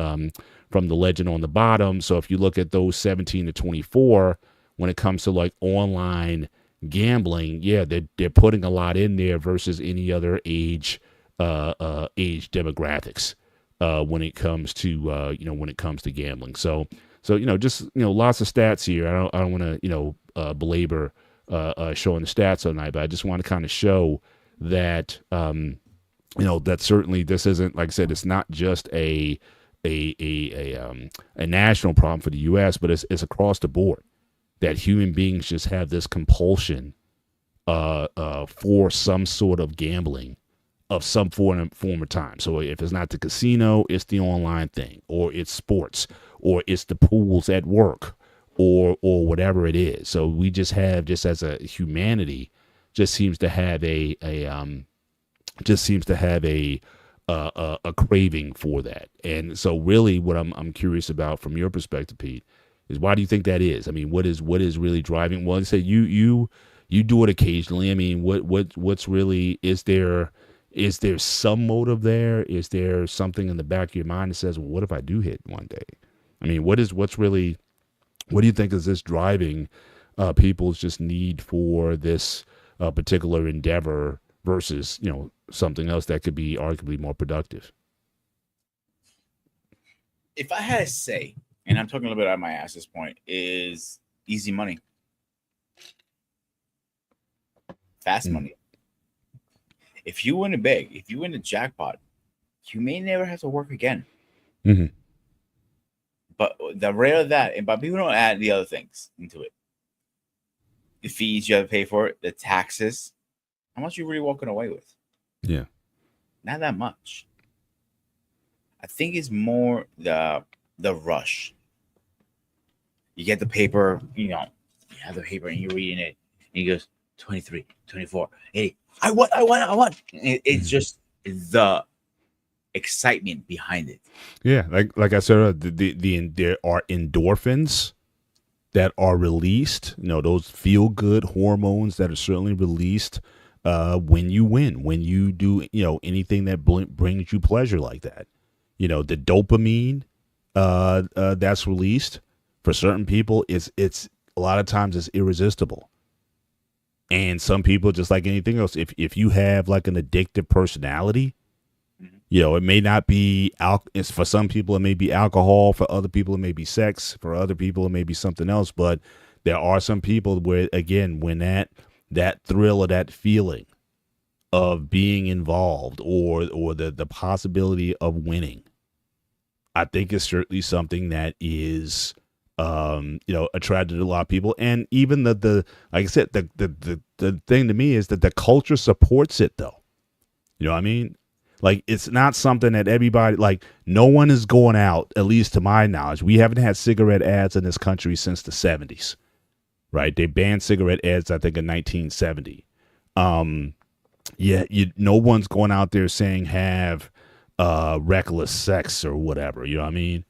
legend on the bottom. So if you look at those 17 to 24, when it comes to like online gambling, yeah, they're putting a lot in there versus any other age demographics when it comes to gambling. So just lots of stats here. I don't want to belabor showing the stats all night, but I just want to kind of show that that certainly this isn't, like I said, it's not just a national problem for the U.S., but it's across the board that human beings just have this compulsion for some sort of gambling of some form of time. So if it's not the casino, it's the online thing, or it's sports, or it's the pools at work, or whatever it is. So we just as a humanity, just seems to have a craving for that. And so really what I'm curious about from your perspective, Pete, is why do you think that is? I mean, what is really driving? Well, you say you do it occasionally. I mean, what's really, is there some motive there? Is there something in the back of your mind that says, well, what if I do hit one day? I mean, what do you think is this driving people's just need for this particular endeavor versus, something else that could be arguably more productive? If I had to say, and I'm talking a little bit out of my ass at this point, is easy money. Fast money. If you win a big, if you win a jackpot, you may never have to work again. Mm-hmm. But the rare of that, but people don't add the other things into it. The fees you have to pay for it, the taxes. How much are you really walking away with? Yeah. Not that much. I think it's more the rush. You get the paper, you have the paper and you're reading it, and he goes 23, 24, 80. I won. It's just the excitement behind it. Yeah, like I said, there are endorphins that are released. Those feel good hormones that are certainly released when you win, when you do anything that brings you pleasure like that. The dopamine that's released for certain people it's a lot of times it's irresistible. And some people, just like anything else, if you have like an addictive personality, it may not be for some people, it may be alcohol. For other people, it may be sex. For other people, it may be something else. But there are some people where, again, when that thrill or that feeling of being involved or the possibility of winning, I think is certainly something that is attracted to a lot of people. And even the like I said, the thing to me is that the culture supports it, though. You know what I mean? Like, it's not something that everybody, like, no one is going out, at least to my knowledge. We haven't had cigarette ads in this country since the 70s, right? They banned cigarette ads, I think, in 1970. No one's going out there saying have reckless sex or whatever, you know what I mean?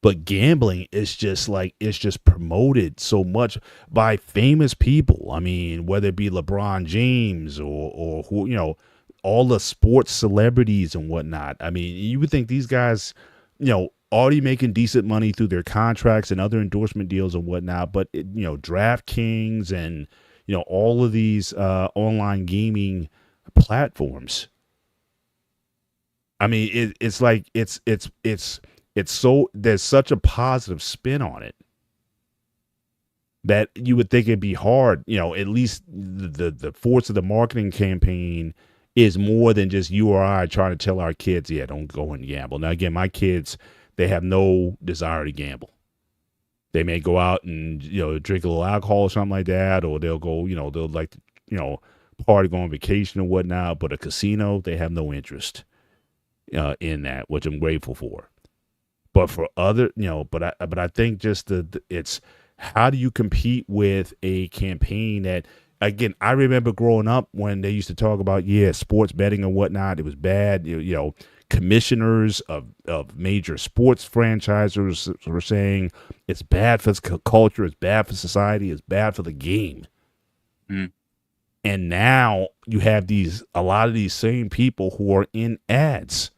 But gambling is just like it's just promoted so much by famous people. I mean, whether it be LeBron James or who, all the sports celebrities and whatnot. I mean, you would think these guys, already making decent money through their contracts and other endorsement deals and whatnot. But DraftKings and all of these online gaming platforms. I mean, it's like it's so there's such a positive spin on it that you would think it'd be hard. At least the force of the marketing campaign is more than just you or I trying to tell our kids, yeah, don't go and gamble. Now, again, my kids, they have no desire to gamble. They may go out and, drink a little alcohol or something like that, or they'll go, they'll like to, party, go on vacation or whatnot, but a casino, they have no interest in that, which I'm grateful for. But for other, but I think just it's how do you compete with a campaign that, again, I remember growing up when they used to talk about, sports betting and whatnot. It was bad. Commissioners of major sports franchises were saying it's bad for culture, it's bad for society, it's bad for the game. Mm. And now you have a lot of these same people who are in ads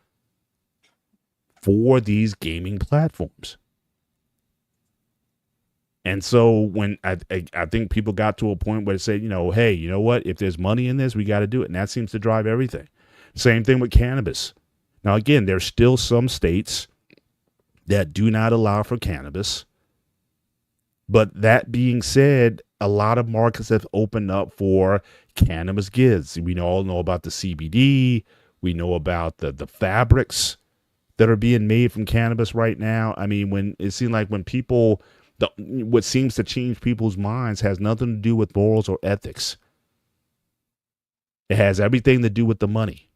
for these gaming platforms. And so when I think people got to a point where they say, hey, you know what? If there's money in this, we got to do it. And that seems to drive everything. Same thing with cannabis. Now, again, there's still some states that do not allow for cannabis. But that being said, a lot of markets have opened up for cannabis goods. We all know about the CBD. We know about the fabrics that are being made from cannabis right now. I mean, when it seems like when people, what seems to change people's minds has nothing to do with morals or ethics. It has everything to do with the money.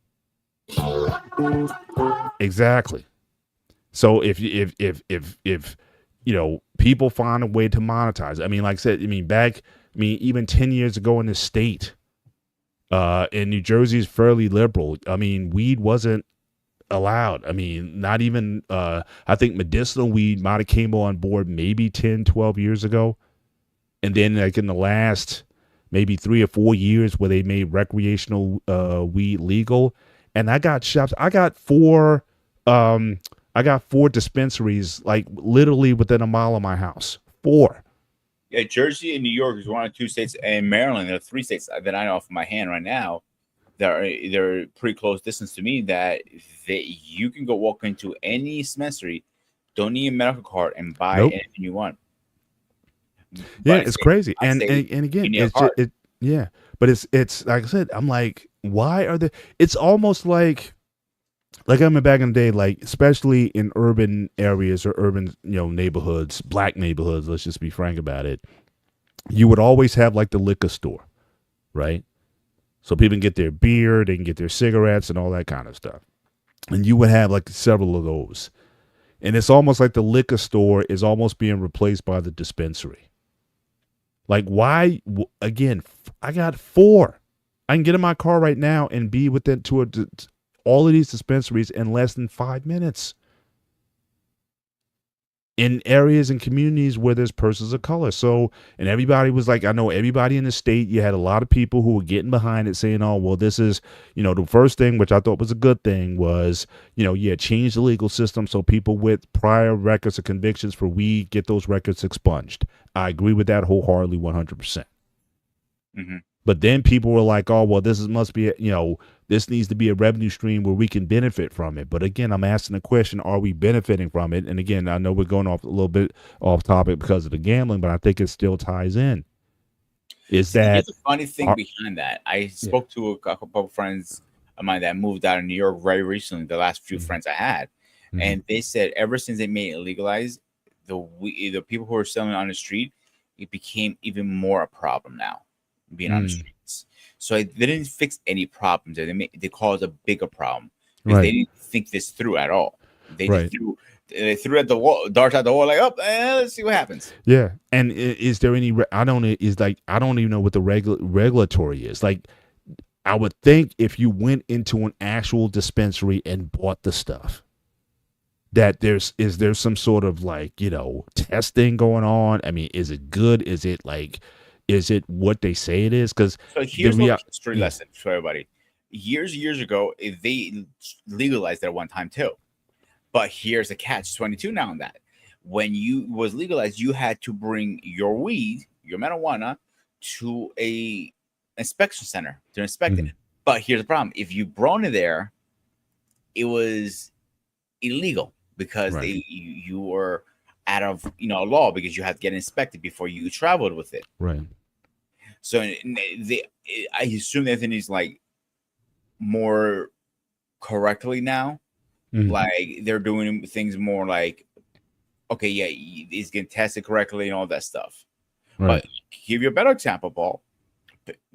Exactly. So if people find a way to monetize, I mean, like I said, even 10 years ago in this state, in New Jersey is fairly liberal. I mean, weed wasn't allowed. I mean, not even, I think medicinal weed might have came on board maybe 10, 12 years ago. And then like in the last maybe 3 or 4 years where they made recreational weed legal. And I got shops. I got four dispensaries like literally within a mile of my house. 4. Yeah, Jersey and New York is one of 2 states, and Maryland. There are 3 states that I know off my hand right now that they're pretty close distance to me that you can go walk into any dispensary, don't need a medical card, and buy anything you want. Yeah, it's crazy. And again, but it's like I said, I'm like, why are it's almost like I remember back in the day, like especially in urban areas or urban, neighborhoods, black neighborhoods, let's just be frank about it. You would always have like the liquor store, right? So people can get their beer, they can get their cigarettes and all that kind of stuff. And you would have like several of those. And it's almost like the liquor store is almost being replaced by the dispensary. Like, why? Again, I got 4. I can get in my car right now and be within all of these dispensaries in less than 5 minutes. In areas and communities where there's persons of color. So, and everybody was like, I know everybody in the state, you had a lot of people who were getting behind it saying, oh, well, this is, the first thing, which I thought was a good thing was, change the legal system so people with prior records or convictions for weed get those records expunged. I agree with that wholeheartedly, 100%. Mm-hmm. But then people were like, oh, well, this needs to be a revenue stream where we can benefit from it. But again, I'm asking the question, are we benefiting from it? And again, I know we're going off a little bit off topic because of the gambling, but I think it still ties in. Here's the funny thing behind that. I spoke to a couple of friends of mine that moved out of New York very recently, the last few friends I had. Mm-hmm. And they said ever since they made it legalized, the people who are selling on the street, it became even more a problem now. Being on the streets, so they didn't fix any problems. They caused a bigger problem because they didn't think this through at all. They just threw at the wall, darts at the wall, like, let's see what happens. Yeah, and is there any? I don't even know what the regulatory is. Like, I would think if you went into an actual dispensary and bought the stuff, that is there some sort of like, testing going on? I mean, is it good? Is it what they say it is? Because So the here's a real little history lesson for everybody. Years ago, they legalized it at one time too. But here's a catch 22 now on that. When you was legalized, you had to bring your weed, your marijuana, to a inspection center to inspect it. But here's the problem: if you brought it there, it was illegal because Right. you were out of law because you had to get inspected before you traveled with it. Right. So I assume everything is like more correctly now. Like they're doing things more like, okay, yeah, he's getting tested correctly and all that stuff. Right. But give you a better example, Paul.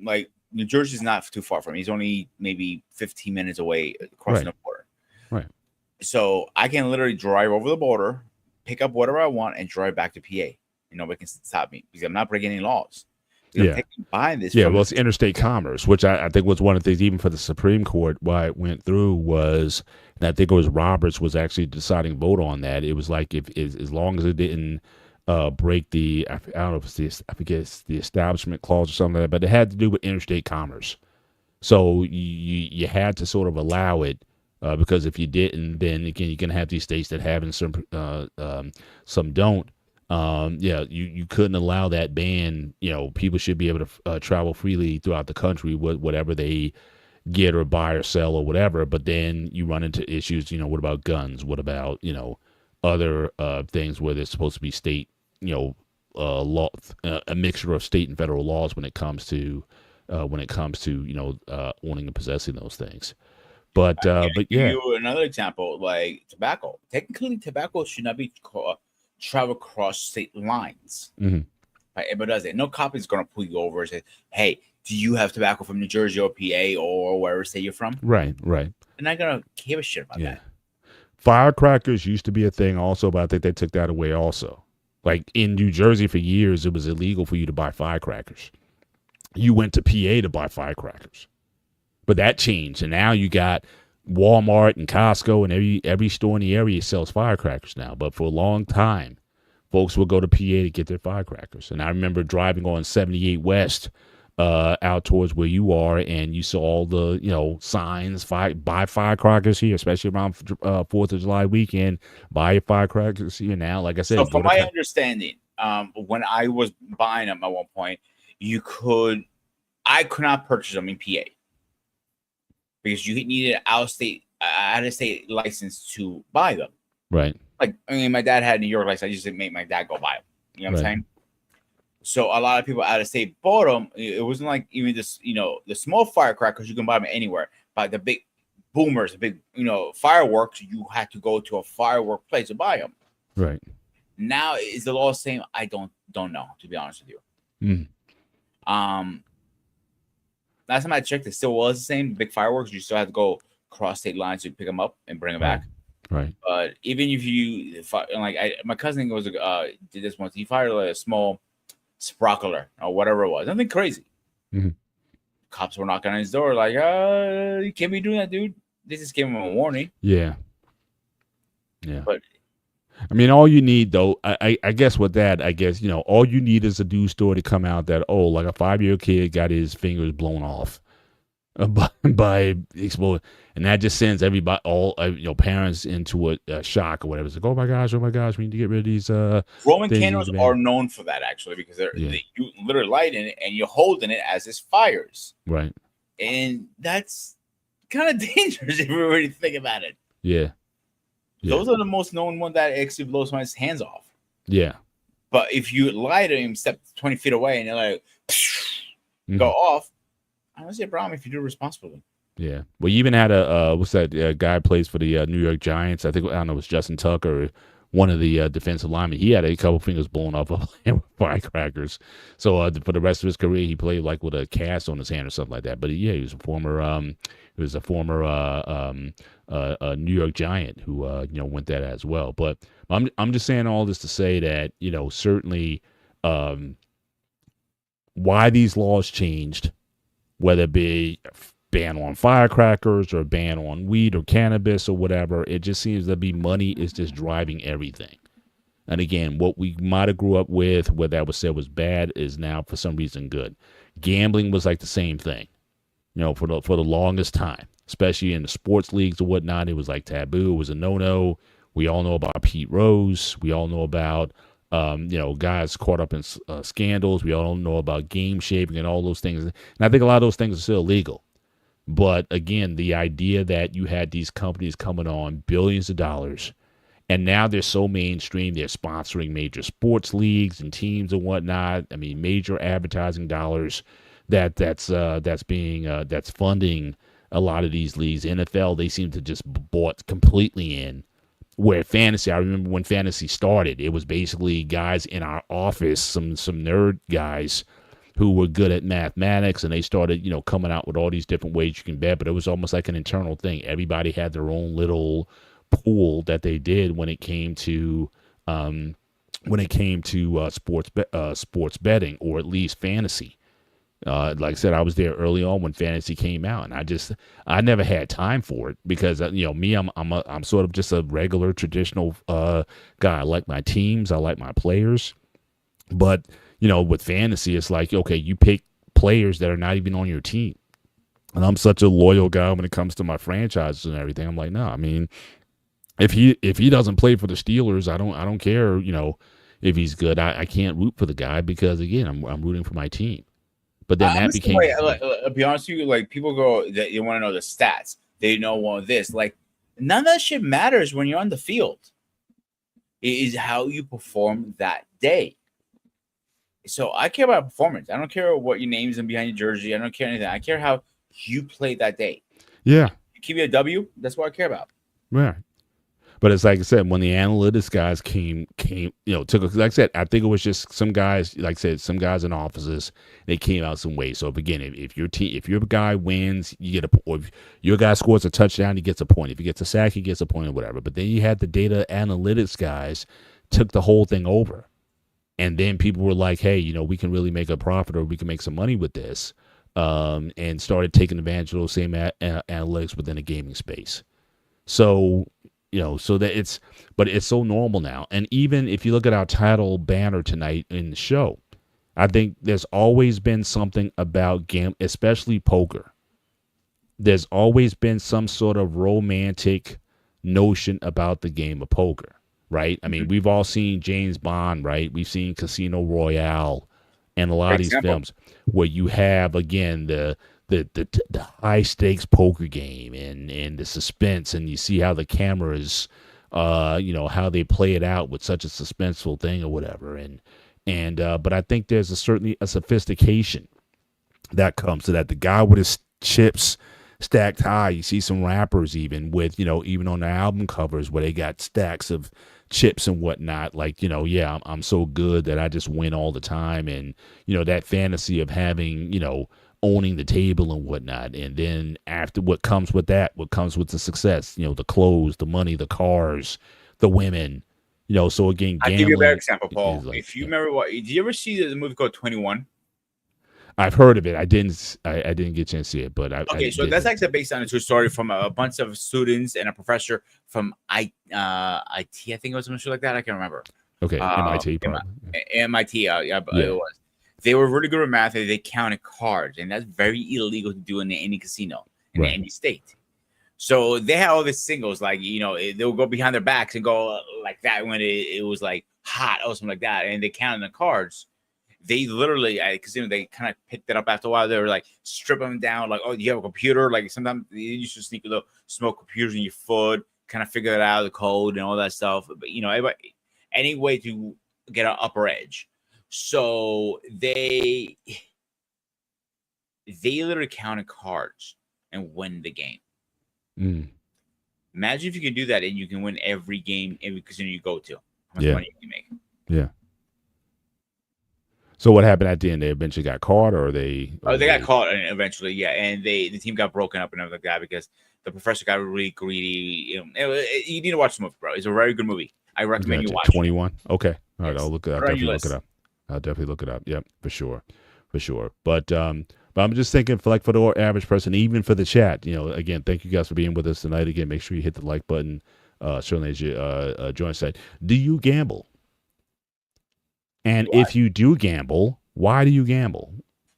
Like New Jersey's not too far from me. He's only maybe 15 minutes away crossing the border. Right. So I can literally drive over the border, pick up whatever I want, and drive back to PA. Nobody can stop me because I'm not breaking any laws. Yeah. Buying this. Yeah. Well, it's interstate commerce, which I think was one of the things, even for the Supreme Court, why it went through was, and I think it was Roberts was actually deciding vote on that. It was like if as long as it didn't break I don't know if it's I forget it's the Establishment Clause or something like that, but it had to do with interstate commerce. So you had to sort of allow it. Because if you didn't, then again, you're going to have these states that have and some don't. You couldn't allow that ban. People should be able to travel freely throughout the country with whatever they get or buy or sell or whatever. But then you run into issues. What about guns? What about other things where there's supposed to be state law, a mixture of state and federal laws when it comes to owning and possessing those things. But yeah. Give you another example, like tobacco. Technically, tobacco should not be travel across state lines. Right? Everybody does it. No cop is going to pull you over and say, "Hey, do you have tobacco from New Jersey or PA or wherever state you're from?" Right. They're not going to give a shit about that. Firecrackers used to be a thing also, but I think they took that away also. Like in New Jersey for years, it was illegal for you to buy firecrackers. You went to PA to buy firecrackers. But that changed, and now you got Walmart and Costco and every store in the area sells firecrackers now. But for a long time, folks would go to PA to get their firecrackers. And I remember driving on 78 West out towards where you are, and you saw all the signs, buy firecrackers here, especially around 4th of July weekend. Buy your firecrackers here now. Like I said, so from my understanding, when I was buying them at one point, I could not purchase them in PA. Because you needed an out-of-state license to buy them. Right. Like, I mean, my dad had a New York license. I just didn't make my dad go buy them. You know what I'm saying? So a lot of people out of state bought them. It wasn't like even this, the small firecrackers, you can buy them anywhere. But the big boomers, the big, fireworks, you had to go to a firework place to buy them. Right. Now, is the law the same? I don't know, to be honest with you. Last time I checked, it still was the same. Big fireworks, you still have to go cross state lines to pick them up and bring them back. Right. But even if you my cousin did this once. He fired like a small sparkler or whatever it was, nothing crazy. Cops were knocking on his door, like, you can't be doing that, dude. They just gave him a warning. Yeah. But I mean, all you need, though, I guess with that, all you need is a news story to come out that, like a 5-year-old kid got his fingers blown off by exploding. And that just sends everybody, all, parents into a shock or whatever. It's like, oh my gosh, we need to get rid of these. Roman candles are known for that, actually, because you literally light in it and you're holding it as it fires. Right. And that's kind of dangerous if you really think about it. Yeah. Those are the most known one that actually blows someone's hands off. Yeah. But if you light him, step 20 feet away, and you're like, go off, I don't see a problem if you do it responsibly. Yeah. Well, you even had what's that guy plays for the New York Giants? I don't know, it was Justin Tucker, or one of the defensive linemen. He had a couple fingers blown off of firecrackers. So for the rest of his career, he played like with a cast on his hand or something like that. But yeah, he was a former New York Giant who went that as well. But I'm just saying all this to say that certainly why these laws changed, whether it be ban on firecrackers or a ban on weed or cannabis or whatever. It just seems to be money is just driving everything. And again, what we might have grew up with, what that was said was bad, is now for some reason good. Gambling was like the same thing, for the longest time, especially in the sports leagues or whatnot. It was like taboo. It was a no-no. We all know about Pete Rose. We all know about guys caught up in scandals. We all know about game shaping and all those things. And I think a lot of those things are still illegal. But again, the idea that you had these companies coming on billions of dollars, and now they're so mainstream, they're sponsoring major sports leagues and teams and whatnot. I mean, major advertising dollars that's funding a lot of these leagues. NFL, they seem to just bought completely in. Where fantasy, I remember when fantasy started, it was basically guys in our office, some nerd guys who were good at mathematics, and they started, coming out with all these different ways you can bet, but it was almost like an internal thing. Everybody had their own little pool that they did when it came to sports betting, or at least fantasy. Like I said, I was there early on when fantasy came out, and I never had time for it because me, I'm sort of just a regular traditional guy. I like my teams, I like my players, but with fantasy, it's like, okay, you pick players that are not even on your team, and I'm such a loyal guy when it comes to my franchises and everything. I'm like, no, I mean, if he doesn't play for the Steelers, I don't care, if he's good. I can't root for the guy because again, I'm rooting for my team. But then that became. I'll be honest with you, like people go that you want to know the stats. They know this. Like none of that shit matters when you're on the field. It is how you perform that day. So I care about performance. I don't care what your name's in behind your jersey. I don't care anything. I care how you play that day. Yeah. You give me a W. That's what I care about. Yeah. But it's like I said, when the analytics guys came, took, like I said, I think it was just some guys, like I said, some guys in offices, they came out some way. So again, if your guy wins, you get a point. If your guy scores a touchdown, he gets a point. If he gets a sack, he gets a point or whatever. But then you had the data analytics guys took the whole thing over. And then people were like, hey, we can really make a profit, or we can make some money with this. And started taking advantage of those same analytics within the gaming space. So, so that but it's so normal now. And even if you look at our title banner tonight in the show, I think there's always been something about especially poker. There's always been some sort of romantic notion about the game of poker, right? I mean, we've all seen James Bond, right? We've seen Casino Royale and a lot of these films where you have, again, the high stakes poker game and the suspense, and you see how the cameras, how they play it out with such a suspenseful thing or whatever. But I think there's certainly a sophistication that comes to that. The guy with his chips stacked high. You see some rappers even with, even on their album covers where they got stacks of chips and whatnot, like, I'm so good that I just win all the time. And, that fantasy of having, owning the table and whatnot. And then after what comes with the success, the clothes, the money, the cars, the women, so again, I'll give you a better example, Paul. Like, if you remember did you ever see the movie called 21? I've heard of it. I didn't get a chance to see it, but so that's actually based on a true story from a bunch of students and a professor from IT. I think it was something like that. I can't remember. Okay, MIT probably. MIT, yeah, it was. They were really good at math. And they counted cards, and that's very illegal to do in any casino in any state. So they had all these singles, like they would go behind their backs and go like that when it was like hot or something like that, and they counted the cards. They literally, because they kind of picked it up after a while. They were like strip them down, like, oh, you have a computer. Like sometimes you used to sneak a little smoke computers in your foot, kind of figure it out, the code and all that stuff. But everybody, any way to get an upper edge. So they literally counted cards and win the game. Imagine if you can do that and you can win every game, every casino you go to. How much money you can make? Yeah. So what happened at the end? They eventually got caught, or they? They got caught eventually, yeah. And the team got broken up and everything like that because the professor got really greedy. You need to watch the movie, bro. It's a very good movie. I recommend you watch 21. Okay, all right. I'll look it up. I'll definitely look it up. Yep, for sure. But But I'm just thinking for the average person, even for the chat, again, thank you guys for being with us tonight. Again, make sure you hit the like button. Certainly as you join us. Do you gamble? And if you do gamble, why do you gamble?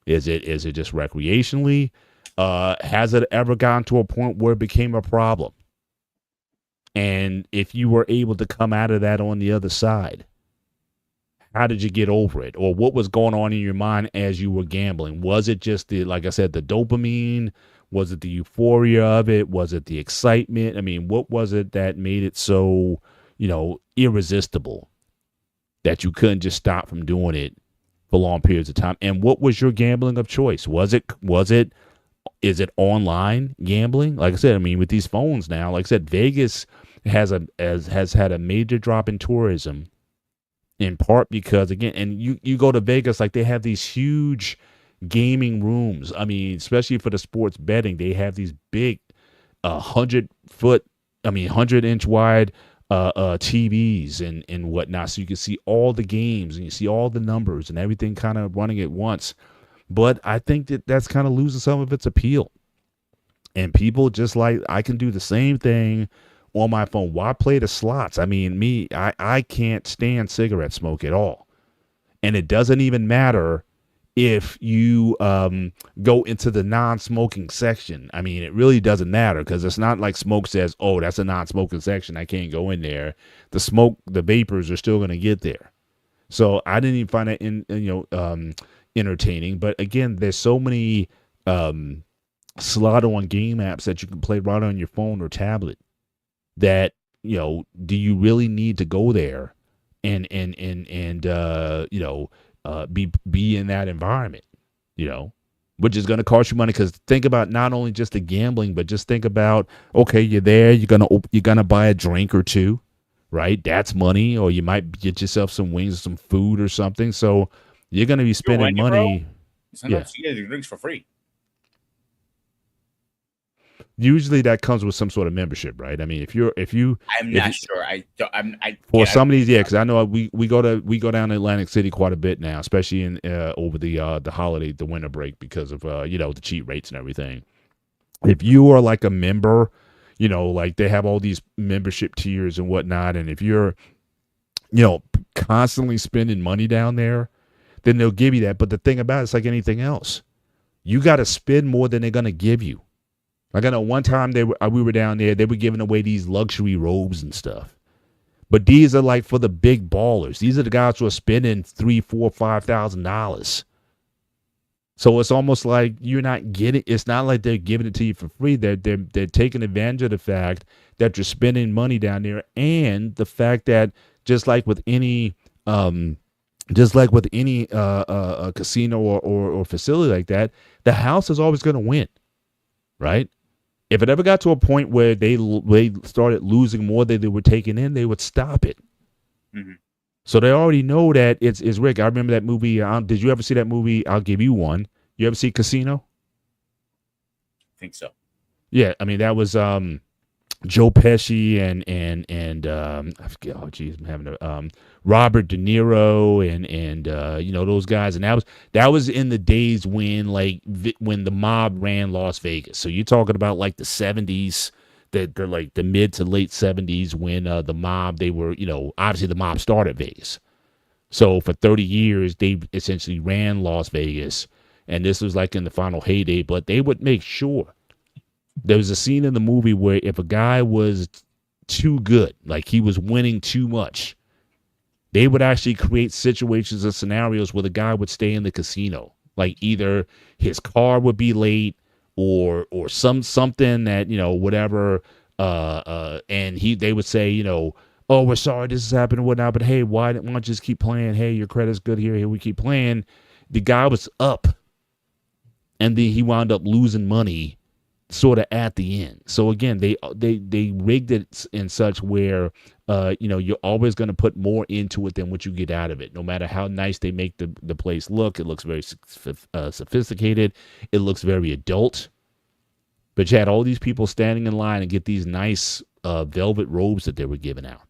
Is it just recreationally? Has it ever gotten to a point where it became a problem? And if you were able to come out of that on the other side, how did you get over it? Or what was going on in your mind as you were gambling? Was it just like I said, the dopamine? Was it the euphoria of it? Was it the excitement? I mean, what was it that made it so, irresistible that you couldn't just stop from doing it for long periods of time? And what was your gambling of choice? Is it online gambling? Like I said, I mean, with these phones now, like I said, Vegas has had a major drop in tourism, in part because, again, and you go to Vegas, like they have these huge gaming rooms. I mean, especially for the sports betting, they have these big 100-inch wide TVs and whatnot, so you can see all the games and you see all the numbers and everything kind of running at once. But I think that's kind of losing some of its appeal. And people just like, I can do the same thing on my phone. Why play the slots? I mean, I can't stand cigarette smoke at all. And it doesn't even matter if you go into the non-smoking section. I mean, it really doesn't matter, because it's not like smoke says, oh, that's a non-smoking section, I can't go in there. The vapors are still going to get there. So I didn't even find it entertaining. But again, there's so many slot on game apps that you can play right on your phone or tablet that, do you really need to go there and be in that environment, which is going to cost you money? Because think about not only just the gambling, but just think about, okay, you're there, you're gonna buy a drink or two, right? That's money. Or you might get yourself some wings or some food or something. So you're going to be spending money. Sometimes you get the drinks for free. Usually that comes with some sort of membership, right? I mean, I'm not sure. Some of these, because I know we go down to Atlantic City quite a bit now, especially in over the holiday, the winter break, because of the cheat rates and everything. If you are like a member, like they have all these membership tiers and whatnot, and if you're constantly spending money down there, then they'll give you that. But the thing about it's like anything else, you got to spend more than they're gonna give you. Like I know one time we were down there, they were giving away these luxury robes and stuff. But these are like for the big ballers. These are the guys who are spending $3,000, $4,000, $5,000. So it's almost like you're not getting. It's not like they're giving it to you for free. They're taking advantage of the fact that you're spending money down there, and the fact that just like with any casino or facility like that, the house is always going to win, right? If it ever got to a point where they started losing more than they were taking in, they would stop it. Mm-hmm. So they already know that it's rigged. I remember that movie. Did you ever see that movie? I'll give you one. You ever see Casino? I think so. Yeah, I mean that was Joe Pesci and I forget. Oh, geez, I'm having a Robert De Niro and those guys. And that was in the days when when the mob ran Las Vegas. So you're talking about like the 70s, the mid to late 70s, when the mob, they were, obviously the mob started Vegas. So for 30 years they essentially ran Las Vegas, and this was like in the final heyday. But they would make sure. There was a scene in the movie where if a guy was too good, like he was winning too much, they would actually create situations and scenarios where the guy would stay in the casino. Like either his car would be late or something that, whatever. And they would say, oh, we're sorry this has happened and whatnot, but hey, why don't you just keep playing? Hey, your credit's good here. Here we keep playing. The guy was up, and then he wound up losing money sort of at the end. So again, they rigged it in such where you're always going to put more into it than what you get out of it. No matter how nice they make the place look, it looks very sophisticated. It looks very adult. But you had all these people standing in line and get these nice velvet robes that they were giving out.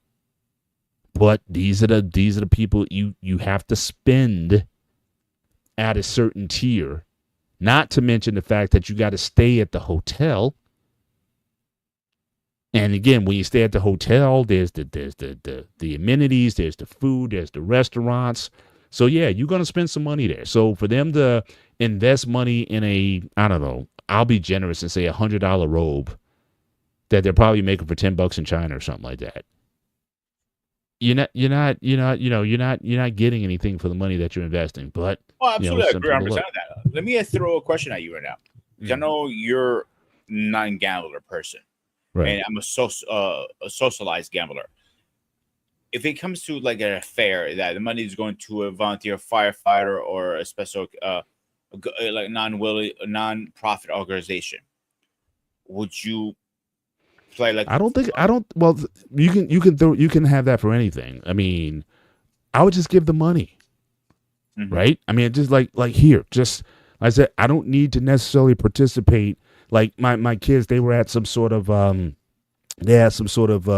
But these are the people you have to spend at a certain tier Not to mention the fact that you got to stay at the hotel. And again, when you stay at the hotel, there's the amenities, there's the food, there's the restaurants. So yeah, you're gonna spend some money there. So for them to invest money in a, I don't know, I'll be generous and say $100 robe that they're probably making for $10 in China or something like that. You're not getting anything for the money that you're investing. But Well, absolutely, I some agree people 100% look. of that. Let me throw a question at you right now. 'Cause I know you're non-gambler person, Right. and I'm a socialized gambler. If it comes to like an affair that the money is going to a volunteer firefighter or a special like non-profit organization, would you play like I don't. Well, you can have that for anything. I mean, I would just give the money, Mhm. right? I mean, just like here, just like I said, I don't need to necessarily participate. Like my kids, they were at some sort of they had some sort of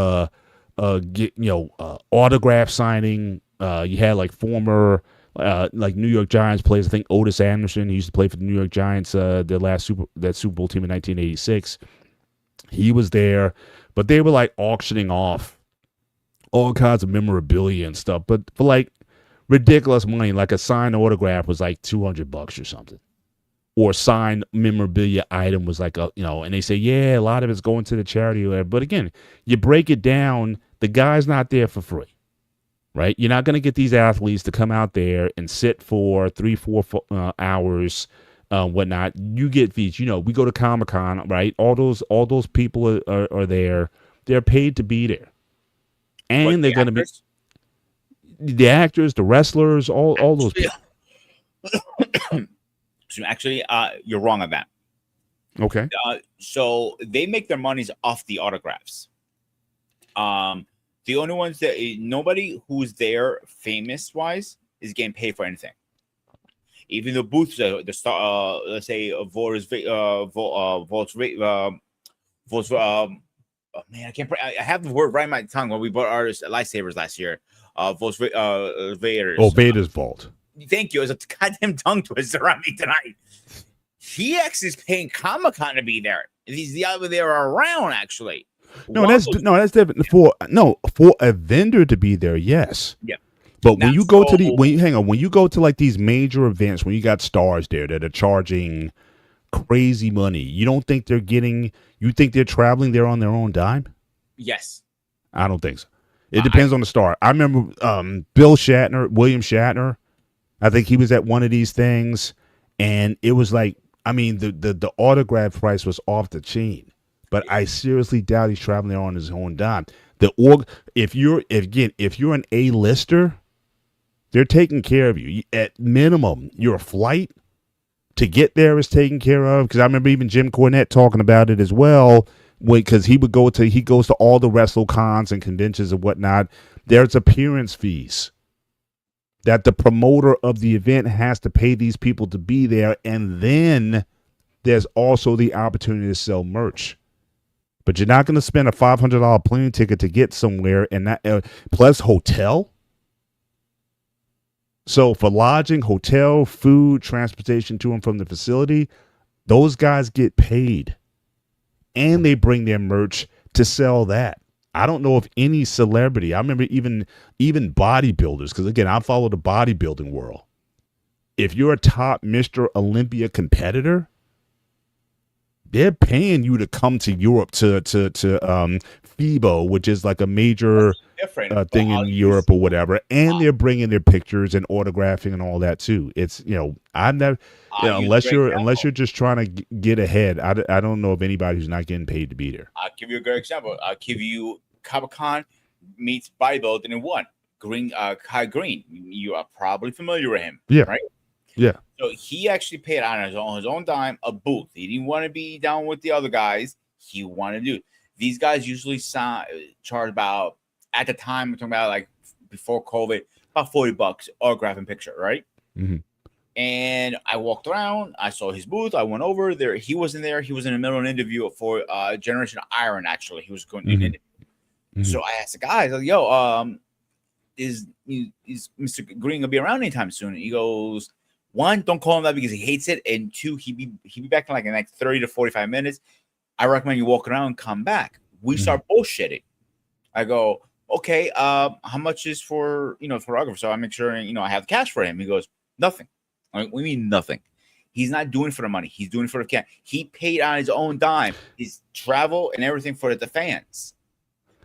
autograph signing. You had like former like New York Giants players. I think Otis Anderson, he used to play for the New York Giants, that Super Bowl team in 1986. He was there, but they were like auctioning off all kinds of memorabilia and stuff, but for like ridiculous money. Like a signed autograph was like $200 or something, or signed memorabilia item was like and they say, yeah, a lot of it's going to the charity or whatever. But again, you break it down, the guy's not there for free, right? You're not going to get these athletes to come out there and sit for 3-4 hours, whatnot. You get fees. We go to Comic-Con, right? All those people are there. They're paid to be there, What, and they're the going to be actors? the actors, the wrestlers, all those people. So actually, you're wrong on that. Okay. So they make their monies off the autographs. The only ones that nobody who's there famous wise is getting paid for anything. Even the booths, the star, let's say Volts, oh man, I can't. I have the word right in my tongue when we bought artists lightsabers last year. Volts, Vaders. Oh, Vader's Vault. Thank you. It was a goddamn tongue twister on me tonight. He actually is paying Comic-Con to be there. He's the other there around actually. No, that's different. For a vendor to be there, yes. Yeah. But when Now, you go to so- when you go to like these major events, when you got stars there that are charging crazy money, you think they're traveling there on their own dime? Yes. I don't think so. It depends on the star. I remember William Shatner. I think he was at one of these things, and it was like, I mean, the autograph price was off the chain. But I seriously doubt he's traveling there on his own dime. If you're an A-lister, they're taking care of you. At minimum, your flight to get there is taken care of. Because I remember even Jim Cornette talking about it as well. Because he goes to all the WrestleCons and conventions and whatnot. There's appearance fees that the promoter of the event has to pay these people to be there, and then there's also the opportunity to sell merch. But you're not going to spend a $500 plane ticket to get somewhere, and that plus hotel. So for lodging, hotel, food, transportation to and from the facility, those guys get paid, and they bring their merch to sell that. I don't know if any celebrity. I remember even bodybuilders, because again, I follow the bodybuilding world. If you're a top Mr. Olympia competitor, they're paying you to come to Europe to FIBO, which is like a major thing in Europe or whatever, and they're bringing their pictures and autographing and all that too. It's I've never unless you're just trying to get ahead. I don't know of anybody who's not getting paid to be there. I'll give you a great example. I'll give you Comic-Con meets bodybuilding in one. Kai Green. You are probably familiar with him. Yeah. Right? Yeah. So he actually paid on his own dime a booth. He didn't want to be down with the other guys. He wanted to do it. These guys usually charge about, at the time, I'm talking about like before COVID, about $40 autograph and picture, right? Mm-hmm. And I walked around. I saw his booth. I went over there. He wasn't there. He was in the middle of an interview for Generation Iron. Actually, he was going to do an interview. Mm-hmm. So I asked the guy, like, "Yo, is Mr. Green gonna be around anytime soon?" And he goes, One, don't call him that because he hates it, and two, he'd be back in like the next 30 to 45 minutes. I recommend you walk around and come back. We start bullshitting. I go, okay, how much is for photographer? So I make sure I have cash for him. He goes, nothing. I'm like, we mean nothing. He's not doing it for the money. He's doing it for the cash. He paid on his own dime, his travel and everything for the fans.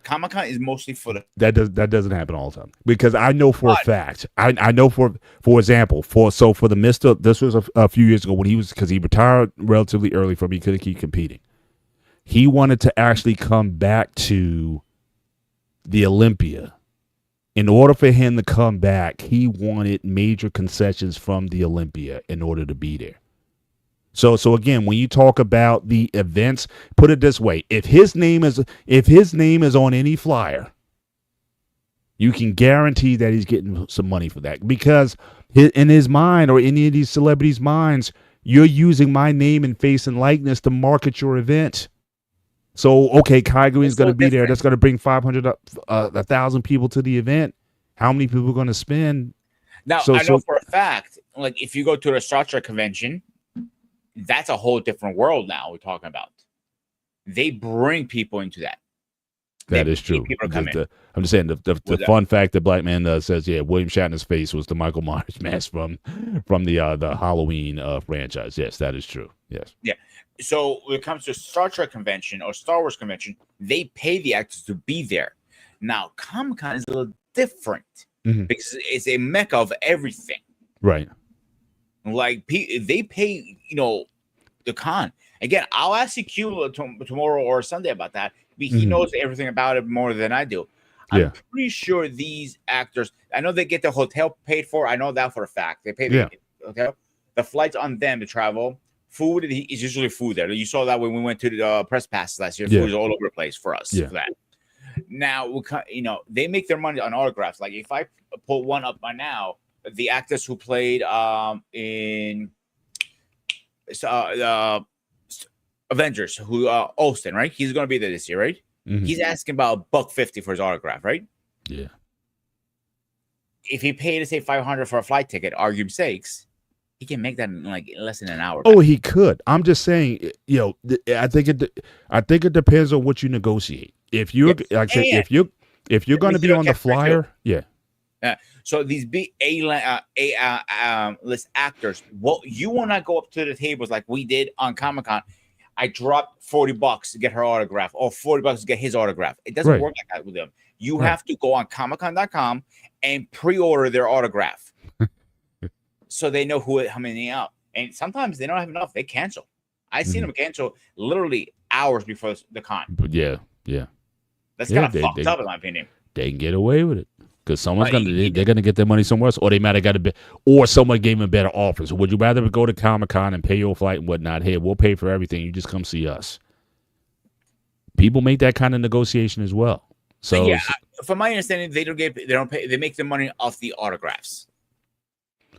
Comic-Con is mostly for the that doesn't happen all the time, because I know for a fact. I know for example, for the Mister. This was a few years ago when because he retired relatively early from he couldn't keep competing. He wanted to actually come back to the Olympia. In order for him to come back, he wanted major concessions from the Olympia in order to be there. So again, when you talk about the events, put it this way: if his name is on any flyer, you can guarantee that he's getting some money for that, because in his mind, or any of these celebrities' minds, you're using my name and face and likeness to market your event. So, okay, Kai Green's going to be there. That's going to bring 500, 1,000 people to the event. How many people are going to spend? Now, I know for a fact, like if you go to a Star Trek convention, that's a whole different world now we're talking about. They bring people into that. That is true. I'm just saying the fun fact that Black Man says, yeah, William Shatner's face was the Michael Myers mask from the Halloween franchise. Yes, that is true. Yes. Yeah. So when it comes to Star Trek convention or Star Wars convention, they pay the actors to be there. Now, Comic-Con is a little different because it's a mecca of everything. Right. Like they pay, the con. Again, I'll ask Q tomorrow or Sunday about that. He knows everything about it more than I do. I'm pretty sure these actors, I know they get the hotel paid for. I know that for a fact. They pay the hotel. The flights on them to travel. Food is usually food there. You saw that when we went to the press passes last year. Food is all over the place for us. For that. Now, they make their money on autographs. Like if I pull one up by now, the actors who played in Avengers, who Olsen, right? He's going to be there this year, right? He's asking about $150 for his autograph, right? Yeah. If he paid, say, $500 for a flight ticket, argument's sakes, he can make that in like less than an hour. Oh, he could. I'm just saying, I think it depends on what you negotiate. If you're like I said, if you're going to be on the flyer, so these big list actors, you will not go up to the tables like we did on Comic-Con. I dropped $40 to get her autograph, or $40 to get his autograph. It doesn't work like that with them. You have to go on comiccon.com and pre-order their autograph. So they know how many out. And sometimes they don't have enough. They cancel. I've seen them cancel literally hours before the con. But yeah. That's kind of fucked up in my opinion. They can get away with it because someone's they're gonna get their money somewhere else, or they might have got or someone gave them a better offer. So would you rather go to Comic-Con and pay your flight and whatnot? Hey, we'll pay for everything. You just come see us. People make that kind of negotiation as well. So from my understanding, they don't pay. They make their money off the autographs.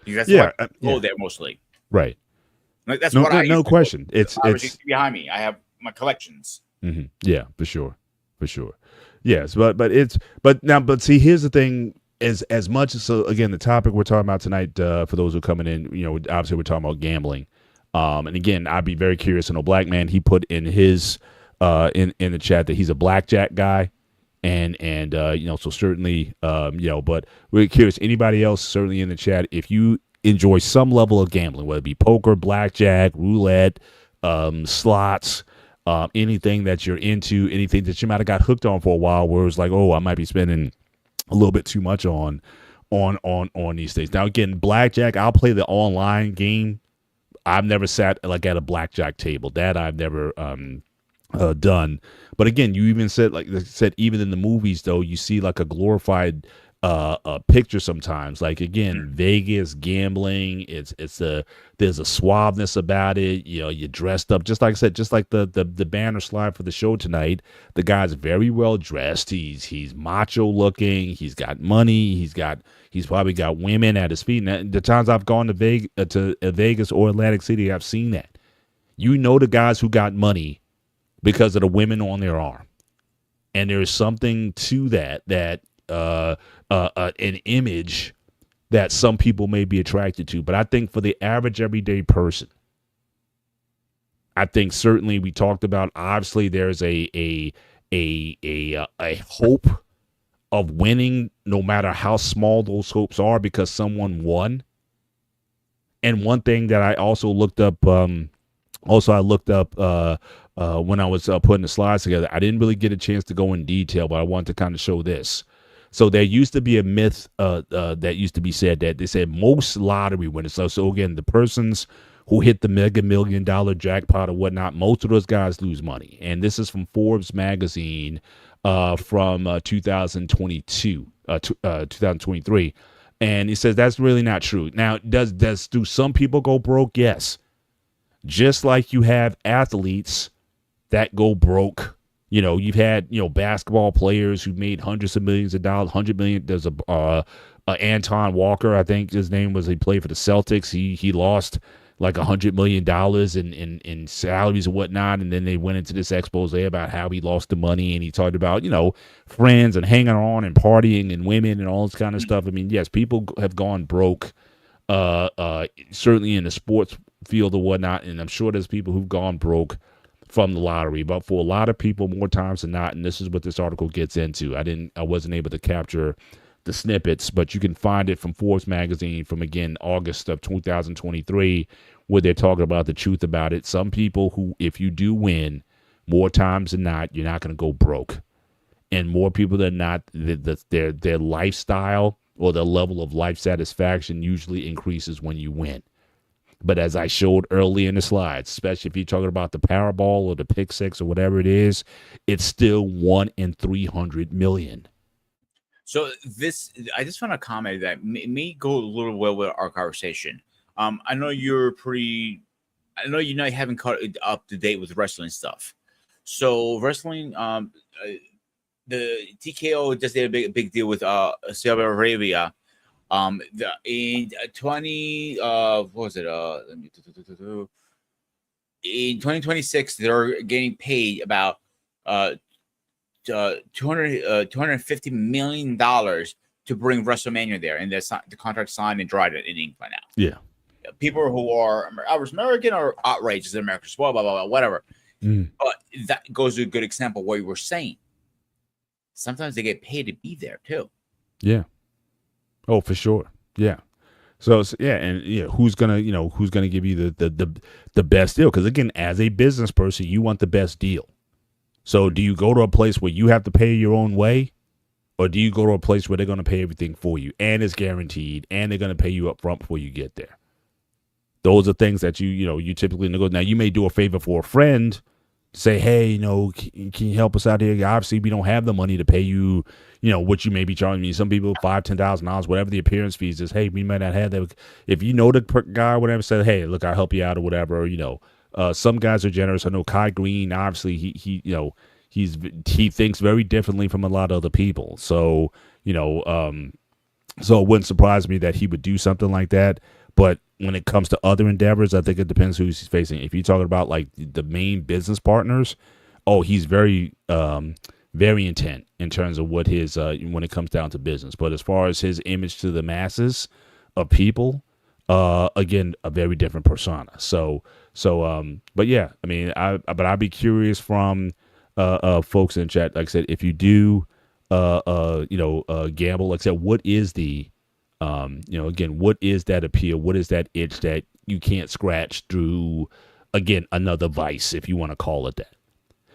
That's why I go there mostly. Right. Like that's what I no question. It's behind me. I have my collections. Yeah, for sure. Yes, but see, here's the thing: as much as again, the topic we're talking about tonight, for those who are coming in, obviously we're talking about gambling. And again, I'd be very curious. Black Man, he put in his in the chat that he's a blackjack guy. And so certainly, but we're curious. Anybody else, certainly in the chat, if you enjoy some level of gambling, whether it be poker, blackjack, roulette, slots, anything that you're into, anything that you might have got hooked on for a while, where it's like, oh, I might be spending a little bit too much on these things. Now, again, blackjack, I'll play the online game. I've never sat like at a blackjack table. That I've never done. But again, you even said, like I said, even in the movies, though, you see like a glorified picture sometimes. Like again, Vegas gambling. There's a suaveness about it. You're dressed up, just like I said, just like the banner slide for the show tonight. The guy's very well dressed. He's macho looking. He's got money. He's probably got women at his feet. And the times I've gone to Vegas or Atlantic City, I've seen that. The guys who got money because of the women on their arm. And there's something to that an image that some people may be attracted to. But I think for the average everyday person, I think certainly we talked about, obviously there's a hope of winning, no matter how small those hopes are, because someone won. And one thing that I also looked up, when I was putting the slides together, I didn't really get a chance to go in detail, but I wanted to kind of show this. So there used to be a myth that used to be said, that they said most lottery winners. So again, the persons who hit the Mega $1 Million jackpot or whatnot, most of those guys lose money. And this is from Forbes magazine from 2023. And he says that's really not true. Now, do some people go broke? Yes. Just like you have athletes that go broke. You know, you've had, basketball players who made hundreds of millions of dollars, 100 million. There's Anton Walker, I think his name was. He played for the Celtics. He lost like $100 million in salaries and whatnot. And then they went into this expose about how he lost the money. And he talked about, friends and hanging on and partying and women and all this kind of stuff. I mean, yes, people have gone broke, certainly in the sports field or whatnot. And I'm sure there's people who've gone broke from the lottery. But for a lot of people, more times than not, and this is what this article gets into, I wasn't able to capture the snippets, but you can find it from Forbes magazine from, again, August of 2023, where they're talking about the truth about it. Some people who, if you do win, more times than not, you're not going to go broke. And more people than not, their lifestyle or their level of life satisfaction usually increases when you win. But as I showed early in the slides, especially if you're talking about the Powerball or the Pick Six or whatever it is, it's still 1 in 300 million. So I just want to comment that may go a little well with our conversation. I know you haven't caught up to date with wrestling stuff. So wrestling, the TKO just did a big deal with Saudi Arabia. In 2026, they're getting paid about $250 million to bring WrestleMania there, and the contract signed and dried in England now. Yeah, people who are average American are outraged as Americans, blah blah blah, whatever. But that goes to a good example of what you were saying. Sometimes they get paid to be there too. Yeah. Oh, for sure. Yeah. So yeah, and who's gonna give you the best deal? Because again, as a business person, you want the best deal. So do you go to a place where you have to pay your own way, or do you go to a place where they're going to pay everything for you and it's guaranteed and they're going to pay you up front before you get there? Those are things that you typically negotiate. Now, you may do a favor for a friend, say, hey, can you help us out here? Obviously, we don't have the money to pay you, what you may be charging me. Some people, $5,000, $10,000, whatever the appearance fees is. Hey, we might not have that. If you know the guy or whatever, say, hey, look, I'll help you out or whatever. Some guys are generous. I know Kai Green, obviously, he thinks very differently from a lot of other people. So, so it wouldn't surprise me that he would do something like that. But when it comes to other endeavors, I think it depends who he's facing. If you're talking about like the main business partners, he's very, very intent in terms of what his when it comes down to business. But as far as his image to the masses of people, again, a very different persona. But yeah, I mean, I'd be curious from folks in chat. Like I said, if you do, gamble, like I said, what is the again, what is that appeal? What is that itch that you can't scratch through, again, another vice, if you want to call it that?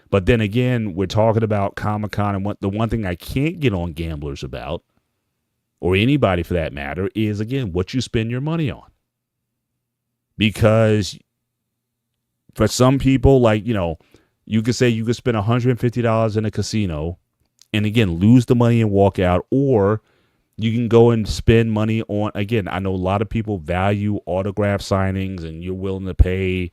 But then again, we're talking about Comic-Con, and the one thing I can't get on gamblers about, or anybody for that matter, is, again, what you spend your money on. Because for some people, like, you could say you could spend $150 in a casino and, again, lose the money and walk out, or you can go and spend money on, again, I know a lot of people value autograph signings and you're willing to pay,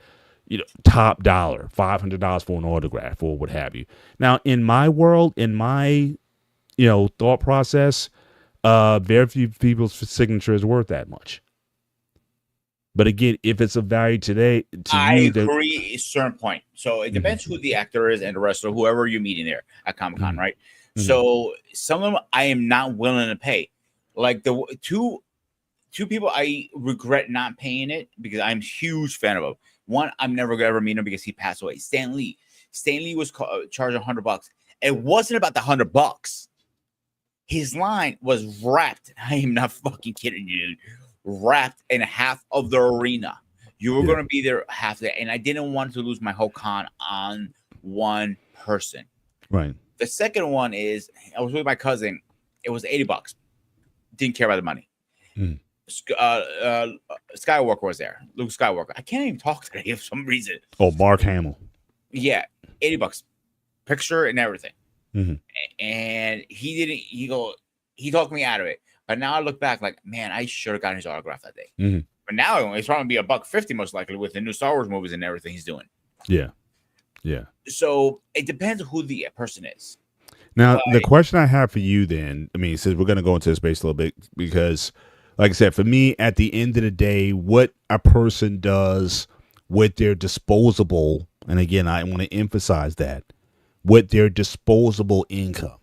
top dollar, $500 for an autograph or what have you. Now, in my world, in my, thought process, very few people's signature is worth that much. But again, if it's of value today, I agree a certain point. So it depends who the actor is and the wrestler, whoever you're meeting there at Comic-Con, right? So some of them I am not willing to pay. Like the two two people I regret not paying it because I'm a huge fan of him. One, I'm never gonna ever meet him because he passed away. Stan Lee. Stan Lee was charged $100. It wasn't about the $100. His line was wrapped. I am not fucking kidding you, dude. Wrapped in half of the arena. You were gonna be there half the day, and I didn't want to lose my whole con on one person. Right. The second one is I was with my cousin. It was $80. Didn't care about the money. Skywalker was there. Luke Skywalker. I can't even talk today for some reason. Oh, Mark Hamill. Yeah, $80, picture and everything. Mm-hmm. And he didn't. He talked me out of it. But now I look back, like, man, I should have gotten his autograph that day. Mm-hmm. But now it's probably be $150 most likely with the new Star Wars movies and everything he's doing. Yeah. So it depends who the person is. Now, the question I have for you then, I mean, since we're going to go into this space a little bit, because, like I said, for me, at the end of the day, what a person does with their disposable, and again, I want to emphasize that, with their disposable income,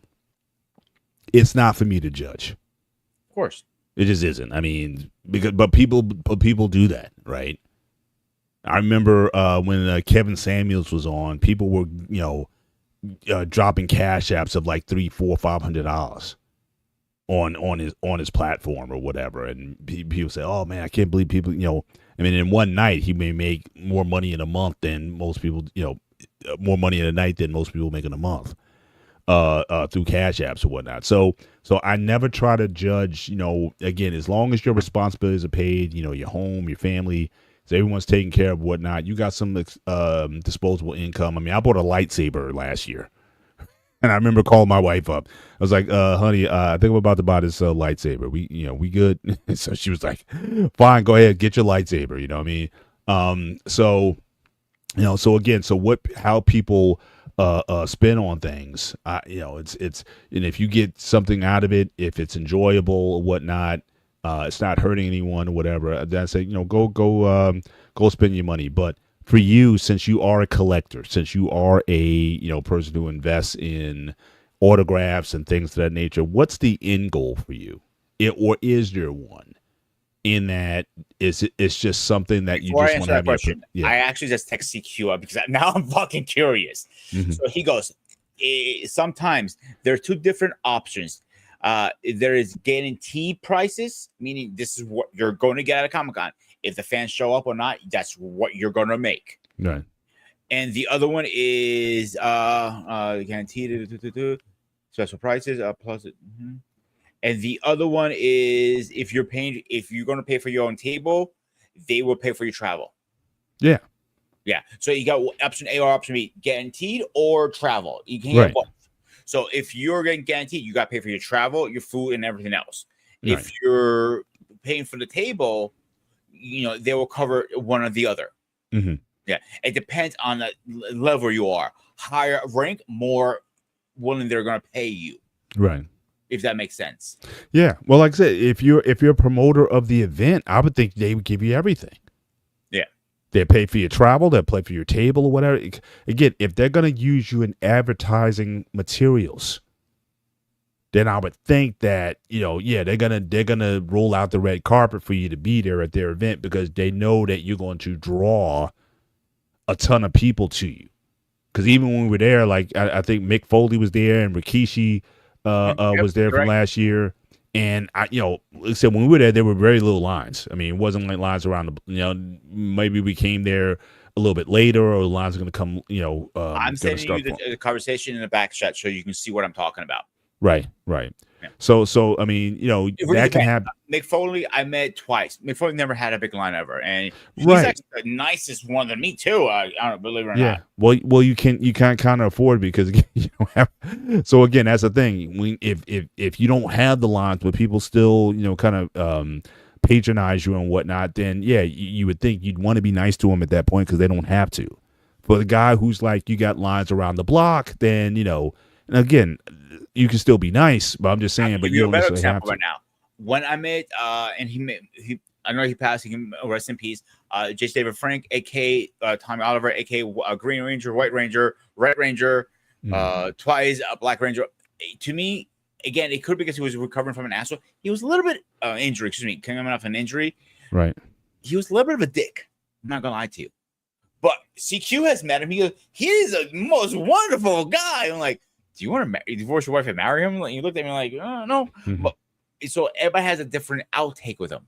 it's not for me to judge. Of course. It just isn't. I mean, but people do that, right? I remember when Kevin Samuels was on, people were, dropping cash apps of like $300, $400, $500 on his platform or whatever, and people say, "Oh man, I can't believe people." I mean, in one night he may make more money in a month than most people. More money in a night than most people make in a month, through cash apps or whatnot. So I never try to judge. Again, as long as your responsibilities are paid, your home, your family. So everyone's taken care of, whatnot. You got some disposable income. I mean, I bought a lightsaber last year, and I remember calling my wife up. I was like, "Honey, I think I'm about to buy this lightsaber. We good?" So she was like, "Fine, go ahead, get your lightsaber." You know what I mean? So again, how people spin on things. It's and if you get something out of it, if it's enjoyable or whatnot. It's not hurting anyone or whatever. Then I say, go spend your money. But for you, since you are a collector, since you are a person who invests in autographs and things of that nature, what's the end goal for you? Or is there one? In that it's just something that you just want to have. Question, I actually just text CQ up because now I'm fucking curious. Mm-hmm. So he goes, sometimes there are two different options. There is guaranteed prices, meaning this is what you're going to get at a Comic-Con. If the fans show up or not, that's what you're going to make. Right. And the other one is guaranteed special prices plus it. Mm-hmm. And the other one is if you're going to pay for your own table, they will pay for your travel. Yeah. Yeah. So you got option A or option B, guaranteed or travel. You can get both. So if you're getting guaranteed, you got to pay for your travel, your food, and everything else. Right. If you're paying for the table, they will cover one or the other. Mm-hmm. Yeah. It depends on the level you are. Higher rank, more willing they're going to pay you. Right. If that makes sense. Yeah. Well, like I said, if you're a promoter of the event, I would think they would give you everything. Yeah. They pay for your travel, they'll pay for your table or whatever. Again, if they're going to use you in advertising materials, then I would think that, they're gonna roll out the red carpet for you to be there at their event because they know that you're going to draw a ton of people to you. Because even when we were there, like I think Mick Foley was there and Rikishi was there from last year. And like I said, when we were there were very little lines. I mean, it wasn't like lines around maybe we came there a little bit later, or the lines are going to come. I'm sending you the conversation in the back chat so you can see what I'm talking about. Right. Yeah. So I mean, that can happen. Mick Foley, I met twice. Mick Foley never had a big line ever, and he's actually the nicest one than me too. I don't believe it or not. Well, you can't kind of afford because you don't have. So again, that's the thing. If you don't have the lines, but people still kind of patronize you and whatnot, then you would think you'd want to be nice to them at that point because they don't have to. For the guy who's like you got lines around the block, then and again. You can still be nice, but I'm just saying. But you don't necessarily have to. Right now, when I met, and he, I know he passed. He can rest in peace. J. David Frank, aka Tommy Oliver, aka Green Ranger, White Ranger, Red Ranger, twice Black Ranger. To me, again, it could be because he was recovering from an asshole. He was a little bit injury. Excuse me, coming off an injury. Right. He was a little bit of a dick. I'm not gonna lie to you. But CQ has met him. He goes, he is the most wonderful guy. I'm like, do you want to divorce your wife and marry him? Like, you looked at me like, oh, no. Mm-hmm. But so everybody has a different outtake with him.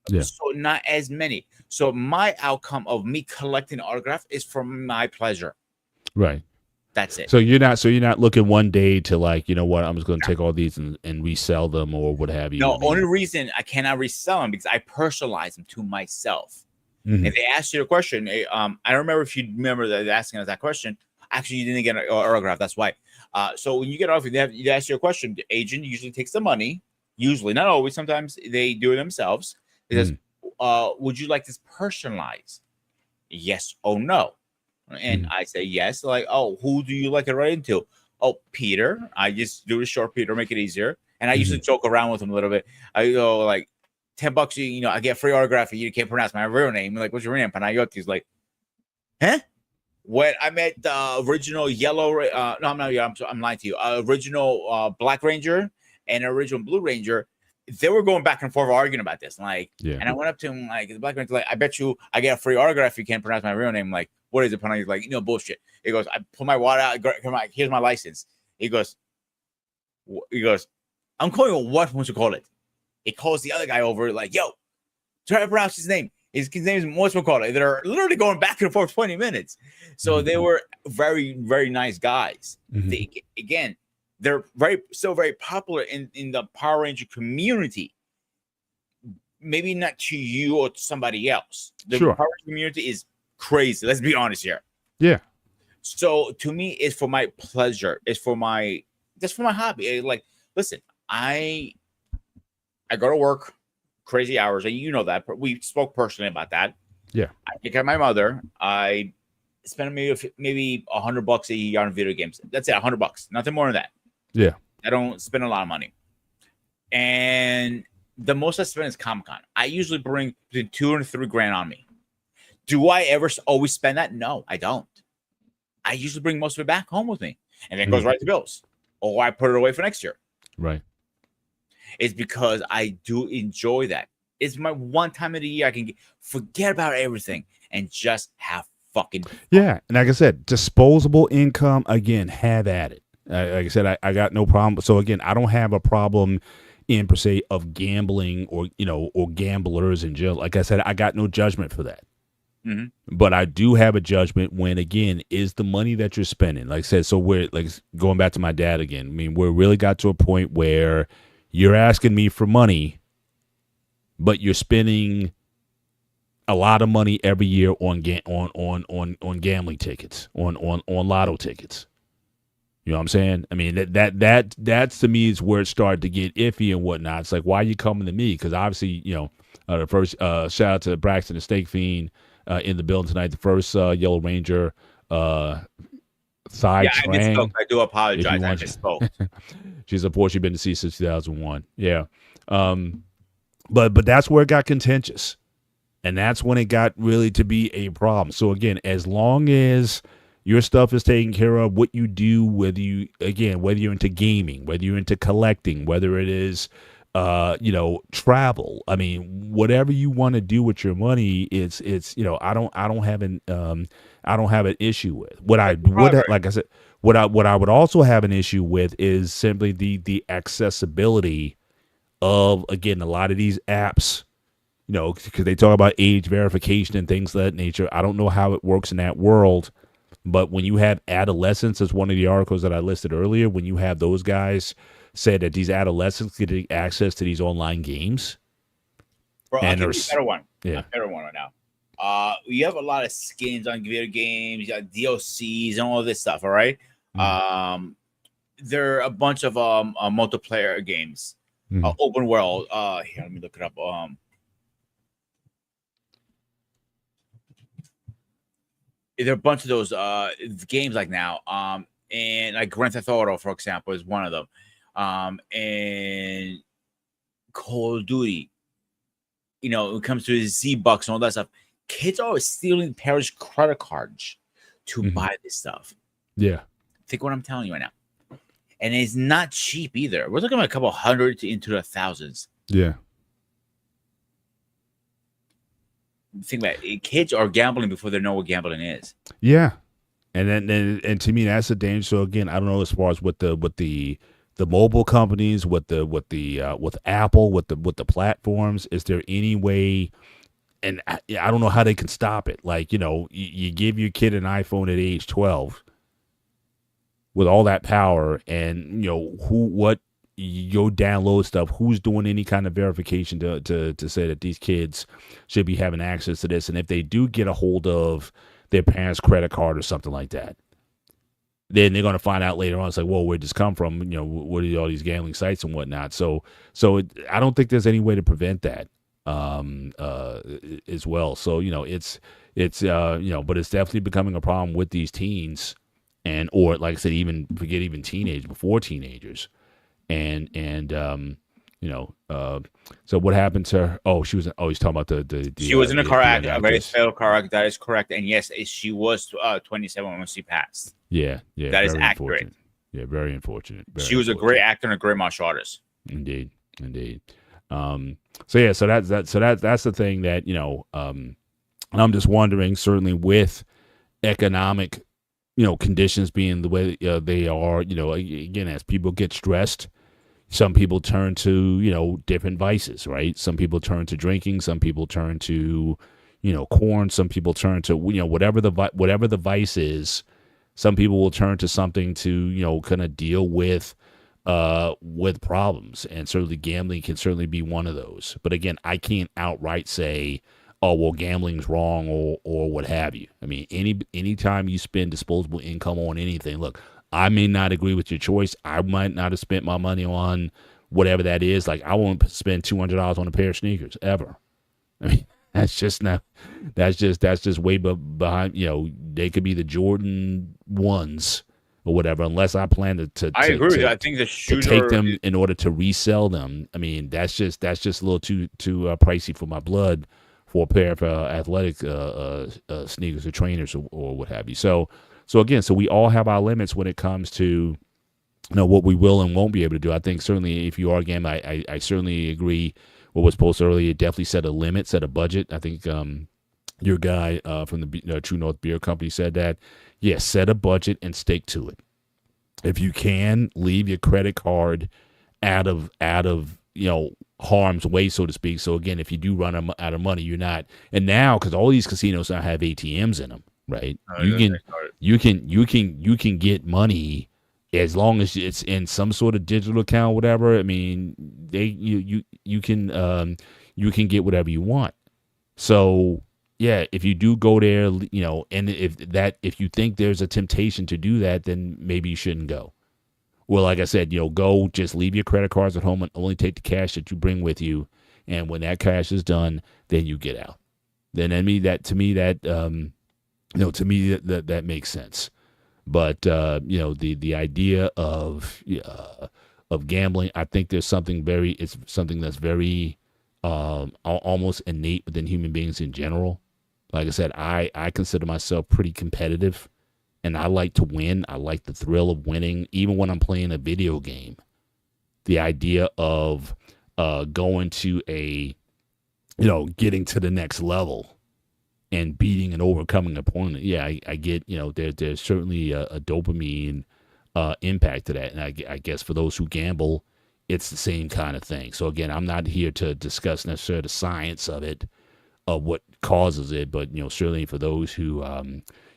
Yeah. So not as many. So my outcome of me collecting autographs is for my pleasure. Right. That's it. So you're not looking one day to like, you know what, I'm just going to take all these and resell them or what have you. No, only reason I cannot resell them because I personalize them to myself. Mm-hmm. If they ask you a question, I don't remember if you remember asking us that question. Actually, you didn't get an autograph. That's why. So when you get off, you ask your question. The agent usually takes the money. Usually, not always. Sometimes they do it themselves. Because, would you like this personalized? Yes or no? And I say yes. Like, oh, who do you like it right into? Oh, Peter. I just do the short Peter, make it easier. And I usually joke around with him a little bit. I go like, $10, you know, I get free autograph. You can't pronounce my real name. Like, what's your real name? Panayotis. He's like, huh? When I met the original yellow, no, I'm not. I'm lying to you. Original Black Ranger and original Blue Ranger, they were going back and forth arguing about this. Like, and I went up to him like, the Black Ranger, like, I bet you I get a free autograph if you can't pronounce my real name. Like, what is it? He's like, bullshit. He goes, I pull my wallet out. Here's my license. He goes, I'm calling you what once you call it. It calls the other guy over, like, yo, try to pronounce his name. His name is whatchamacallit. They're literally going back and forth 20 minutes. So they were very, very nice guys. They're still very popular in the Power Ranger community. Maybe not to you or to somebody else. The Power Ranger community is crazy. Let's be honest here. Yeah. So to me, it's for my pleasure. It's for my hobby. Like, listen, I go to work crazy hours, and you know that. We spoke personally about that. Yeah. I take care of my mother. I spend maybe $100 a year on video games. That's it, $100. Nothing more than that. Yeah. I don't spend a lot of money. And the most I spend is Comic-Con. I usually bring between $2,000 and $3,000 on me. Do I ever always spend that? No, I don't. I usually bring most of it back home with me, and then it goes right to bills, or I put it away for next year. Right. It's because I do enjoy that. It's my one time of the year I can forget about everything and just have fucking fun. Yeah. And like I said, disposable income, again, have at it. Like I said, I got no problem. So again, I don't have a problem in per se of gambling or gamblers in jail. Like I said, I got no judgment for that. But I do have a judgment when, again, is the money that you're spending. Like I said, so we're like going back to my dad again. I mean, we really got to a point where you're asking me for money, but you're spending a lot of money every year on gambling tickets, on lotto tickets. You know what I'm saying? I mean, that to me is where it started to get iffy and whatnot. It's like, why are you coming to me? Because obviously, the first shout out to Braxton the Steak Fiend in the building tonight. The first Yellow Ranger Thai I Trang. misspoke. I do apologize. I misspoke. She's a Porsche you've been to see since 2001. Yeah. But that's where it got contentious. And that's when it got really to be a problem. So again, as long as your stuff is taken care of, what you do, whether you're into gaming, whether you're into collecting, whether it is, travel. I mean, whatever you want to do with your money, it's I don't have an issue with. What I would, like I said, what I would also have an issue with is simply the accessibility of, again, a lot of these apps. Because they talk about age verification and things of that nature. I don't know how it works in that world. But when you have adolescents, as one of the articles that I listed earlier, when you have those guys say that these adolescents get access to these online games. Bro, I'll give you a better one. Yeah. A better one right now. You have a lot of skins on video games, you got DLCs and all this stuff, all right? There are a bunch of multiplayer games, open world. Here, let me look it up. There are a bunch of those games like now, and like Grand Theft Auto, for example, is one of them, and Call of Duty. When it comes to Z-Bucks and all that stuff, kids are always stealing parents' credit cards to buy this stuff. Yeah, think what I'm telling you right now. and it's not cheap either. We're talking about a couple hundred into the thousands. Yeah. Think about it. Kids are gambling before they know what gambling is. Yeah. And then and to me that's a danger. So again, I don't know as far as what the mobile companies, with Apple, with the platforms, is there any way? And I don't know how they can stop it. Like, you give your kid an iPhone at age 12 with all that power, and what you download stuff, who's doing any kind of verification to say that these kids should be having access to this, and if they do get a hold of their parents' credit card or something like that, then they're going to find out later on. It's like, whoa, where'd this come from? What are all these gambling sites and whatnot? So I don't think there's any way to prevent that as well. So it's but it's definitely becoming a problem with these teens, or like I said, even before teenagers, and so what happened to her? Oh, she was. Oh, he's talking about the she was in a car accident, a very fatal car accident. That is correct. And yes, she was 27 when she passed. Yeah. That is accurate. Yeah, very unfortunate. She was a great actor and a great martial artist. Indeed. So that's the thing that I'm just wondering. Certainly, with economic, conditions being the way they are, again, as people get stressed, some people turn to different vices, right? Some people turn to drinking. Some people turn to corn. Some people turn to whatever the vice is. Some people will turn to something to kind of deal with problems, and certainly gambling can certainly be one of those. But again, I can't outright say, oh, well, gambling's wrong or what have you. I mean, anytime you spend disposable income on anything, look, I may not agree with your choice. I might not have spent my money on whatever that is. Like, I won't spend $200 on a pair of sneakers ever. I mean, that's just way behind. They could be the Jordan 1s or whatever, unless I plan to I agree with you. I think the shooter to take them in order to resell them. I mean, that's just a little too pricey for my blood for a pair of athletic sneakers or trainers or what have you. So again, we all have our limits when it comes to what we will and won't be able to do. I think certainly if you are gambling, I certainly agree what was posted earlier. Definitely set a limit, set a budget. I think your guy from the True North Beer Company said that. Yes, set a budget and stick to it. If you can, leave your credit card out of harm's way, so to speak. So again, if you do run out of money, you're not. And now, because all these casinos now have ATMs in them, right? You can get money as long as it's in some sort of digital account, whatever. I mean, you can get whatever you want. So yeah, if you do go there, and if you think there's a temptation to do that, then maybe you shouldn't go. Well, like I said, go, just leave your credit cards at home and only take the cash that you bring with you. And when that cash is done, then you get out. Then to me that makes sense. But the idea of gambling, I think there's something that's very almost innate within human beings in general. Like I said, I consider myself pretty competitive, and I like to win. I like the thrill of winning, even when I'm playing a video game. The idea of going to getting to the next level and beating and overcoming an opponent. Yeah, I get, there's certainly a dopamine impact to that. And I guess for those who gamble, it's the same kind of thing. So again, I'm not here to discuss necessarily the science of it, of what causes it, but certainly for those who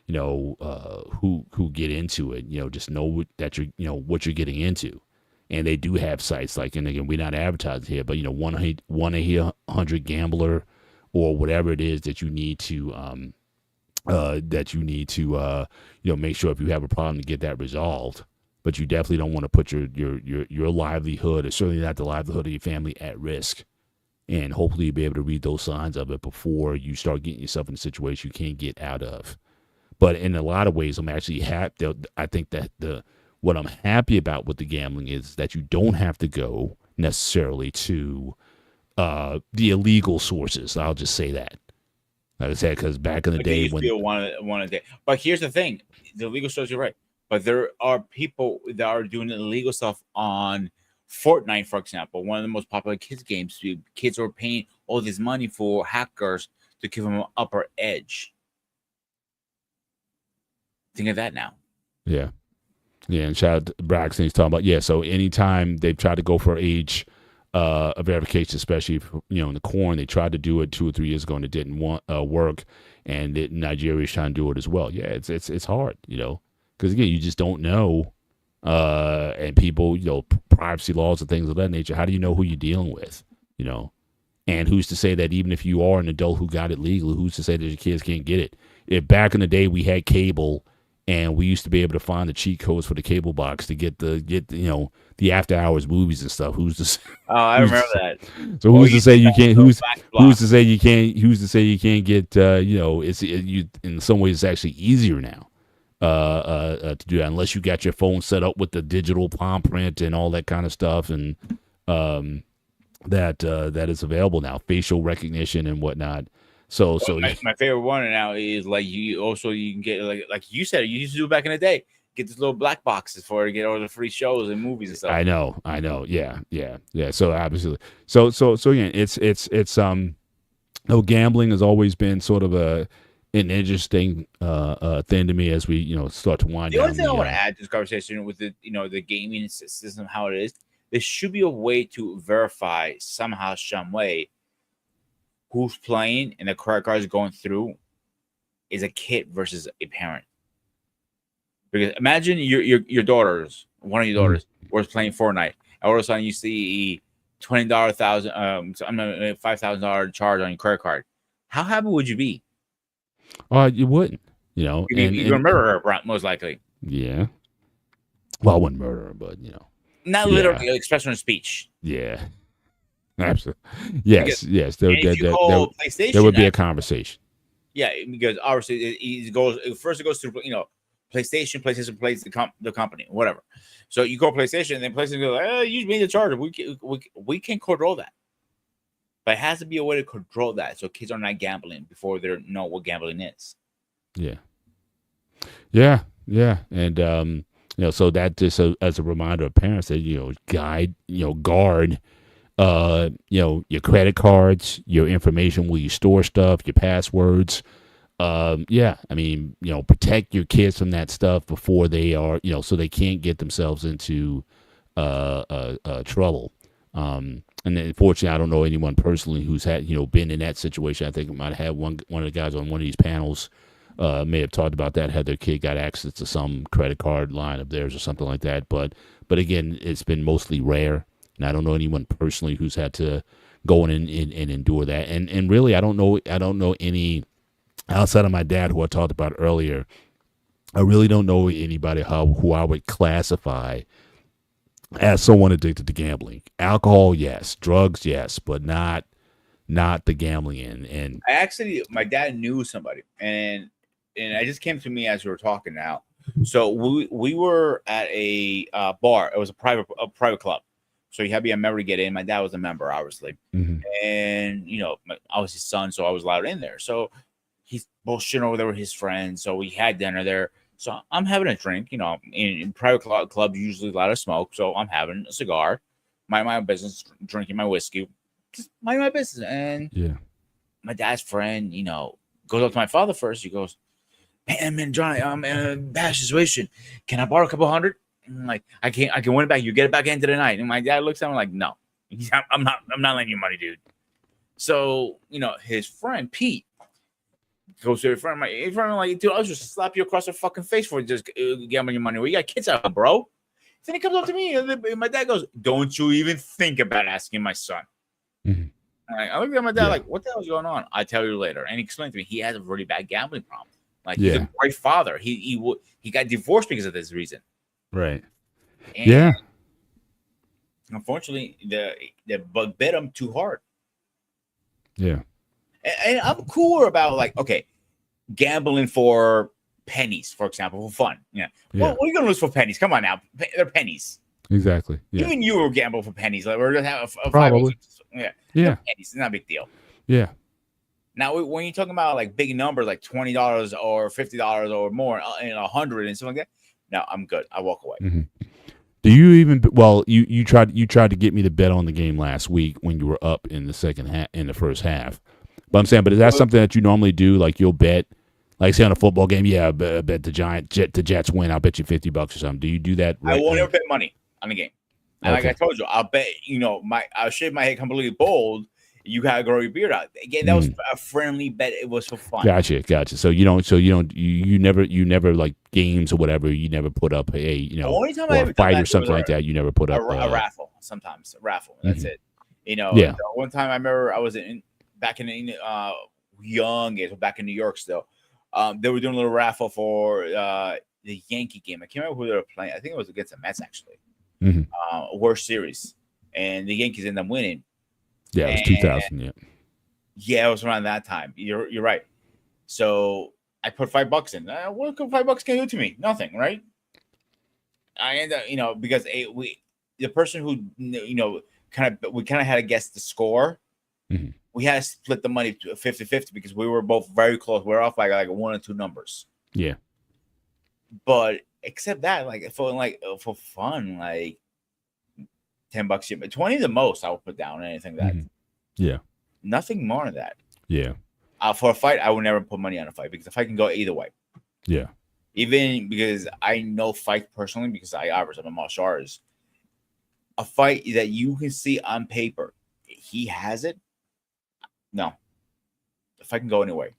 who get into it, just know that what you're getting into. And they do have sites like, and again, we're not advertising here, but 1-800 Gambler or whatever it is that you need to make sure if you have a problem to get that resolved. But you definitely don't want to put your livelihood, or certainly not the livelihood of your family, at risk. And hopefully you'll be able to read those signs of it before you start getting yourself in a situation you can't get out of. But in a lot of ways, I'm actually happy. I think that what I'm happy about with the gambling is that you don't have to go necessarily to the illegal sources. I'll just say that. Like I said, because back in the day, when one a day. But here's the thing: the legal sources, you're right. but there are people that are doing illegal stuff on Fortnite, for example, one of the most popular kids games. Kids are paying all this money for hackers to give them an upper edge. Think of that now. Yeah. Yeah, and shout out to Braxton. He's talking about, yeah, so anytime they've tried to go for age a verification, especially if, in the corn, they tried to do it 2 or 3 years ago and it didn't work, and Nigeria is trying to do it as well. Yeah, it's hard, because again, you just don't know, and people, privacy laws and things of that nature. How do you know who you're dealing with, And who's to say that even if you are an adult who got it legally, who's to say that your kids can't get it? If back in the day we had cable, and we used to be able to find the cheat codes for the cable box to get the after hours movies and stuff. Who's to say? Oh, I remember that. So who's to say you can't? Who's to say you can't? Who's to say you can't get? It's you in some ways it's actually easier now to do that, unless you got your phone set up with the digital palm print and all that kind of stuff, and that is available now, facial recognition and whatnot. So my favorite one now is like you can get like you said you used to do back in the day, get these little black boxes for to get all the free shows and movies and stuff. I know. Yeah. So obviously, so again, it's gambling has always been sort of an interesting thing to me as we start to wind down. The only thing I want to add to this conversation with the the gaming system, how it is, there should be a way to verify somehow, some way, who's playing and the credit card is going through is a kid versus a parent. Because imagine your daughters, one of your daughters, was playing Fortnite, and all of a sudden you see $5,000 charge on your credit card. How happy would you be? You wouldn't, You murder her, most likely. Yeah. Well, I wouldn't murder her, but not literally, expression of speech. Yeah. Absolutely. Yes. There would be a conversation. Yeah, because obviously it goes through PlayStation plays the company, whatever. So you go PlayStation, and then PlayStation goes, you made the charge. We can't control that. But it has to be a way to control that, so kids are not gambling before they know what gambling is. Yeah. And so that just as a reminder of parents that guard your credit cards, your information where you store stuff, your passwords. Protect your kids from that stuff before they are, so they can't get themselves into trouble. And then, fortunately, I don't know anyone personally who's had, been in that situation. I think I might have had one of the guys on one of these panels may have talked about that, had their kid got access to some credit card line of theirs or something like that. But again, it's been mostly rare. And I don't know anyone personally who's had to go in and endure that. And really, I don't know any outside of my dad, who I talked about earlier. I really don't know anybody who I would classify as someone addicted to gambling. Alcohol, yes. Drugs, yes, but not the gambling. And my dad knew somebody, and it just came to me as we were talking now. So we were at a bar. It was a private club. So you had to be a member to get in. My dad was a member, obviously. Mm-hmm. And, I was his son, so I was allowed in there. So he's bullshitting over there with his friends. So we had dinner there. So I'm having a drink. In private clubs, usually a lot of smoke. So I'm having a cigar, mind my business, drinking my whiskey, just mind my business. And my dad's friend, goes up to my father first. He goes, "Man, Johnny, I'm in a bad situation. Can I borrow a couple $100?" I'm like, I can win it back. You get it back into the night. And my dad looks at him like, "No, I'm not lending you money, dude." So, his friend Pete goes to his friend, like, "Dude, I'll just slap you across the fucking face for just gambling your money. Well, you got kids out, bro." Then he comes up to me, and my dad goes, "Don't you even think about asking my son." Mm-hmm. I looked at my dad like, "What the hell is going on?" I'll tell you later. And he explained to me he has a really bad gambling problem. Like, he's a great father. He got divorced because of this reason. Right. And unfortunately, the bug bit him too hard. Yeah. And I'm cooler about, like, okay, gambling for pennies, for example, for fun. Well, what are you going to lose for pennies? Come on now. They're pennies. Exactly. Yeah. Even you will gamble for pennies. Like, we're going to have a probably. Yeah. Yeah. Pennies. It's not a big deal. Yeah. Now, when you're talking about like big numbers, like $20 or $50 or more, and $100 and stuff like that, no, I'm good. I walk away. Mm-hmm. Do you even? Well, you tried to get me to bet on the game last week when you were up in the first half. But I'm saying, but is that something that you normally do? Like you'll bet, like say on a football game, yeah, bet the Jets win. I'll bet you $50 or something. Do you do that? I won't ever bet money on the game. And Okay. like I told you, I'll bet. I'll shave my head completely bald. You gotta grow your beard out. Again, that was a friendly bet. It was for fun. Gotcha. So you never like games or whatever. You never put up The only time or I a ever fight done or something like that. You never put up a raffle. Sometimes a raffle. That's it. Yeah. The one time I remember I was back in young age, back in New York still. They were doing a little raffle for the Yankee game. I can't remember who they were playing. I think it was against the Mets actually. Worst series, and the Yankees ended up winning. Yeah, it was 2000. Yeah, it was around that time. You're right. So I put $5 in. What could $5 can do to me? Nothing, right? I end up, because the person who we kind of had to guess the score. We had to split the money to 50-50 because we were both very close. We're off by like 1 or 2 numbers. Yeah. But except that, like for fun, like $10, 20 the most I would put down anything that. Yeah. Nothing more than that. Yeah. For a fight, I would never put money on a fight because the fight can go either way. Yeah. Even because I know fight personally because I'm a martial artist. A fight that you can see on paper, he has it. No. The fight can go anyway.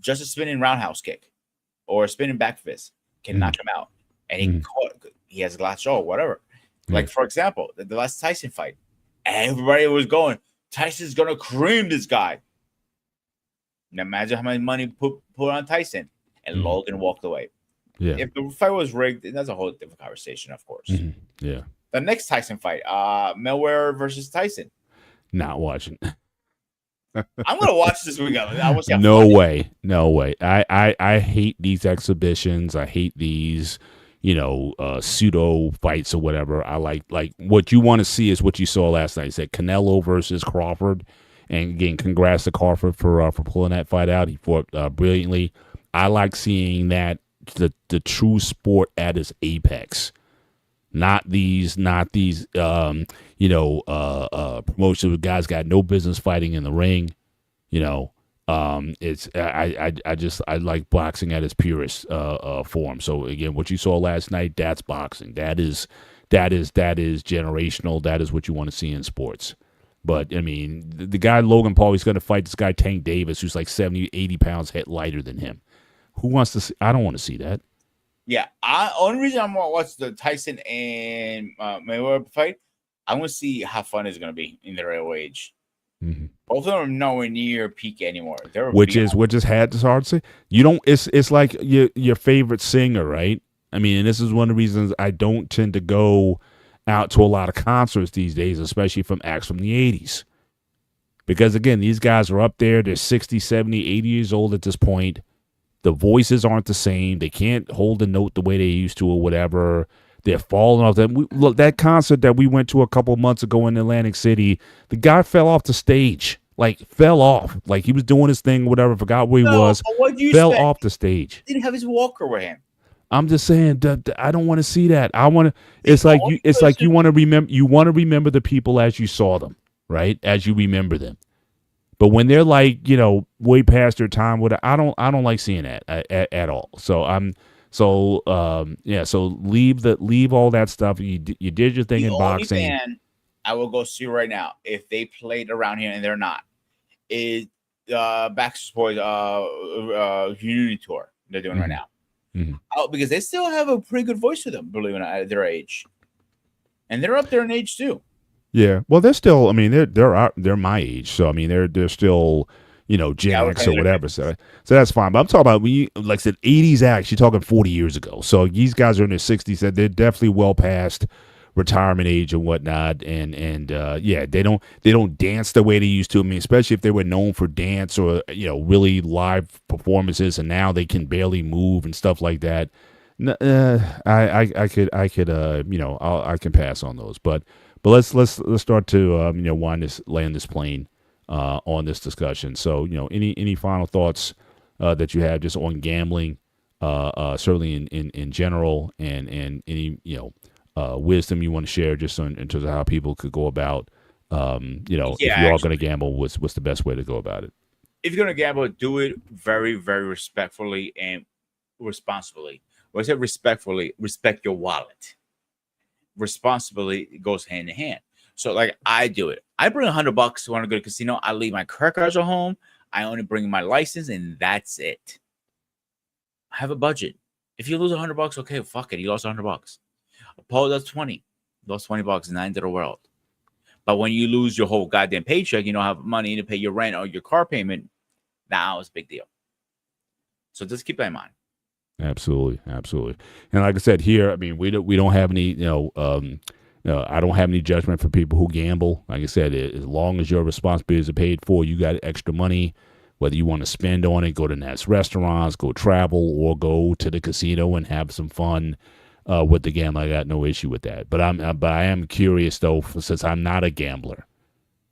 Just a spinning roundhouse kick or a spinning back fist can knock him out. And he has a glass jaw or whatever. Like, for example, the last Tyson fight, everybody was going, Tyson's going to cream this guy. Now imagine how much money put on Tyson. And Logan walked away. Yeah. If the fight was rigged, that's a whole different conversation, of course. Yeah. The next Tyson fight, Mayweather versus Tyson. Not watching. I'm gonna watch this weekend. No way. I hate these exhibitions. I hate these, pseudo fights or whatever. I like what you want to see is what you saw last night. You said Canelo versus Crawford, and again, congrats to Crawford for pulling that fight out. He fought brilliantly. I like seeing that the true sport at its apex. Not these promotions where guys got no business fighting in the ring. It's I like boxing at its purest form. So again, what you saw last night, that's boxing. That is generational. That is what you want to see in sports. But I mean, the guy Logan Paul, he's going to fight this guy Tank Davis, who's like 70, 80 pounds lighter than him. Who wants to see? I don't want to see that. Yeah, only reason I'm gonna watch the Tyson and Mayweather fight, I want to see how fun it's gonna be in their real age. Both of them are nowhere near peak anymore. Which is hard to say. You don't. It's like your favorite singer, right? I mean, and this is one of the reasons I don't tend to go out to a lot of concerts these days, especially from acts from the 80s. Because again, these guys are up there. They're 60, 70, 80 years old at this point. The voices aren't the same. They can't hold a note the way they used to or whatever. They're falling off. That concert that we went to a couple months ago in Atlantic City, the guy fell off the stage. Like, fell off. Like, he was doing his thing, whatever, forgot where he was. Fell off the stage. He didn't have his walker with him. I'm just saying, I don't want to see that. I want to. It's like you want to remember. You want to remember the people as you saw them, right? As you remember them. But when they're like, way past their time, I don't like seeing that at all. So So leave all that stuff. You did your thing in boxing. The only band I will go see right now if they played around here and they're not is Backstreet Boys Unity tour they're doing right now. Because they still have a pretty good voice to them, believe it or not, at their age, and they're up there in age too. Yeah, well, they're still. I mean, they're my age, so I mean, they're still, Gen X or whatever. So that's fine. But I'm talking about when you, like I said, 80s acts. You're talking 40 years ago. So these guys are in their 60s. They're definitely well past retirement age and whatnot. And they don't dance the way they used to. I mean, especially if they were known for dance or really live performances, and now they can barely move and stuff like that. I can pass on those, but let's start to land this plane on this discussion. So any final thoughts that you have just on gambling certainly in general, and any wisdom you want to share just in terms of how people could go about, if you are going to gamble, what's the best way to go about it? If you're going to gamble, do it very, very respectfully and responsibly. When I say respectfully, respect your wallet. Responsibly, it goes hand in hand. So, like, I do it. I bring $100 when I go to the casino. I leave my credit cards at home. I only bring my license, and that's it. I have a budget. If you lose $100, okay, fuck it. You lost $100. Paul does 20. You lost $20, not into the world. But when you lose your whole goddamn paycheck, you don't have money to pay your rent or your car payment. Now it's a big deal. So just keep that in mind. Absolutely. And like I said here, I mean, we don't have any, I don't have any judgment for people who gamble. Like I said, as long as your responsibilities are paid for, you got extra money, whether you want to spend on it, go to nice restaurants, go travel, or go to the casino and have some fun with the gambling. I got no issue with that. But I am curious though, since I'm not a gambler,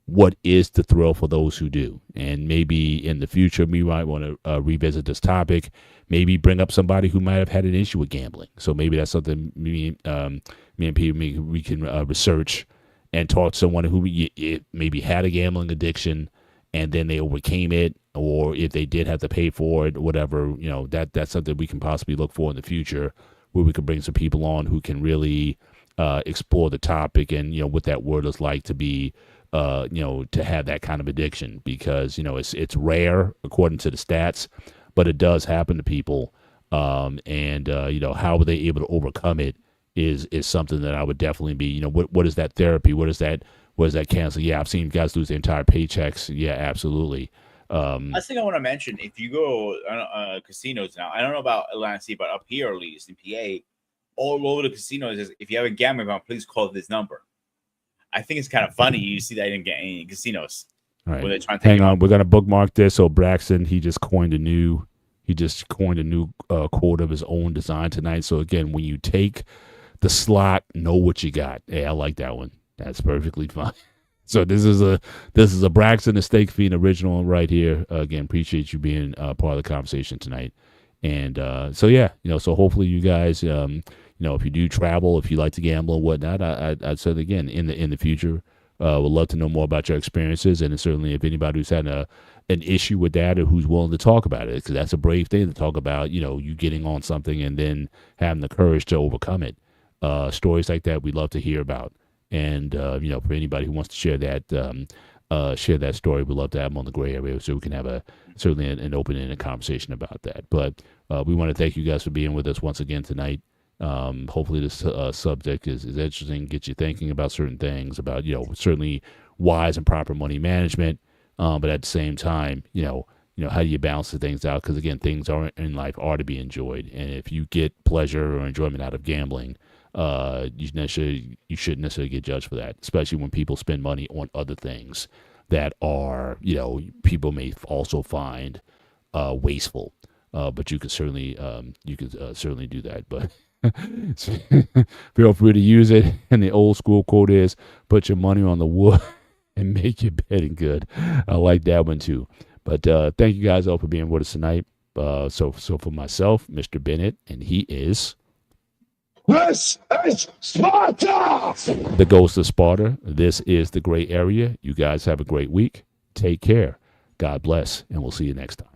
what is the thrill for those who do? And maybe in the future, we might want to revisit this topic. Maybe bring up somebody who might have had an issue with gambling. So maybe that's something me and Peter, we can research and talk to someone who maybe had a gambling addiction and then they overcame it, or if they did have to pay for it, whatever. That's something we can possibly look for in the future, where we can bring some people on who can really explore the topic and what that word is like to be. To have that kind of addiction, because it's rare according to the stats, but it does happen to people. How are they able to overcome it is something that I would definitely be. What is that therapy? What is that counseling? Yeah, I've seen guys lose their entire paychecks. Yeah, absolutely. Last thing I want to mention: if you go casinos now, I don't know about Atlantic, but up here at least in PA, all over the casinos is if you have a gambling account, please call this number. I think it's kind of funny you see that in casinos. All right. Where they're trying to hang on, we're gonna bookmark this. So Braxton, he just coined a new quote of his own design tonight. So again, when you take the slot, know what you got. Hey, I like that one. That's perfectly fine. So this is a Braxton Estate Fiend original right here. Again, appreciate you being part of the conversation tonight. And so hopefully you guys, if you do travel, if you like to gamble and whatnot, I'd say again in the future, would love to know more about your experiences, and certainly if anybody who's had an issue with that or who's willing to talk about it, because that's a brave thing to talk about. You getting on something and then having the courage to overcome it. Stories like that we'd love to hear about, and for anybody who wants to share that story, we'd love to have them on the gray area so we can have certainly an open-ended conversation about that. But we want to thank you guys for being with us once again tonight. Hopefully this subject is interesting, get you thinking about certain things, about certainly wise and proper money management, but at the same time, how do you balance the things out? Because again, things in life are to be enjoyed, and if you get pleasure or enjoyment out of gambling, you shouldn't necessarily get judged for that, especially when people spend money on other things that are people may also find wasteful, but you could certainly do that. But feel free to use it. And the old school quote is, put your money on the wood and make your betting good. I like that one too. But thank you guys all for being with us tonight. So for myself, Mr. Bennett, and he is... This is Sparta! The Ghost of Sparta. This is the Gray Area. You guys have a great week. Take care. God bless, and we'll see you next time.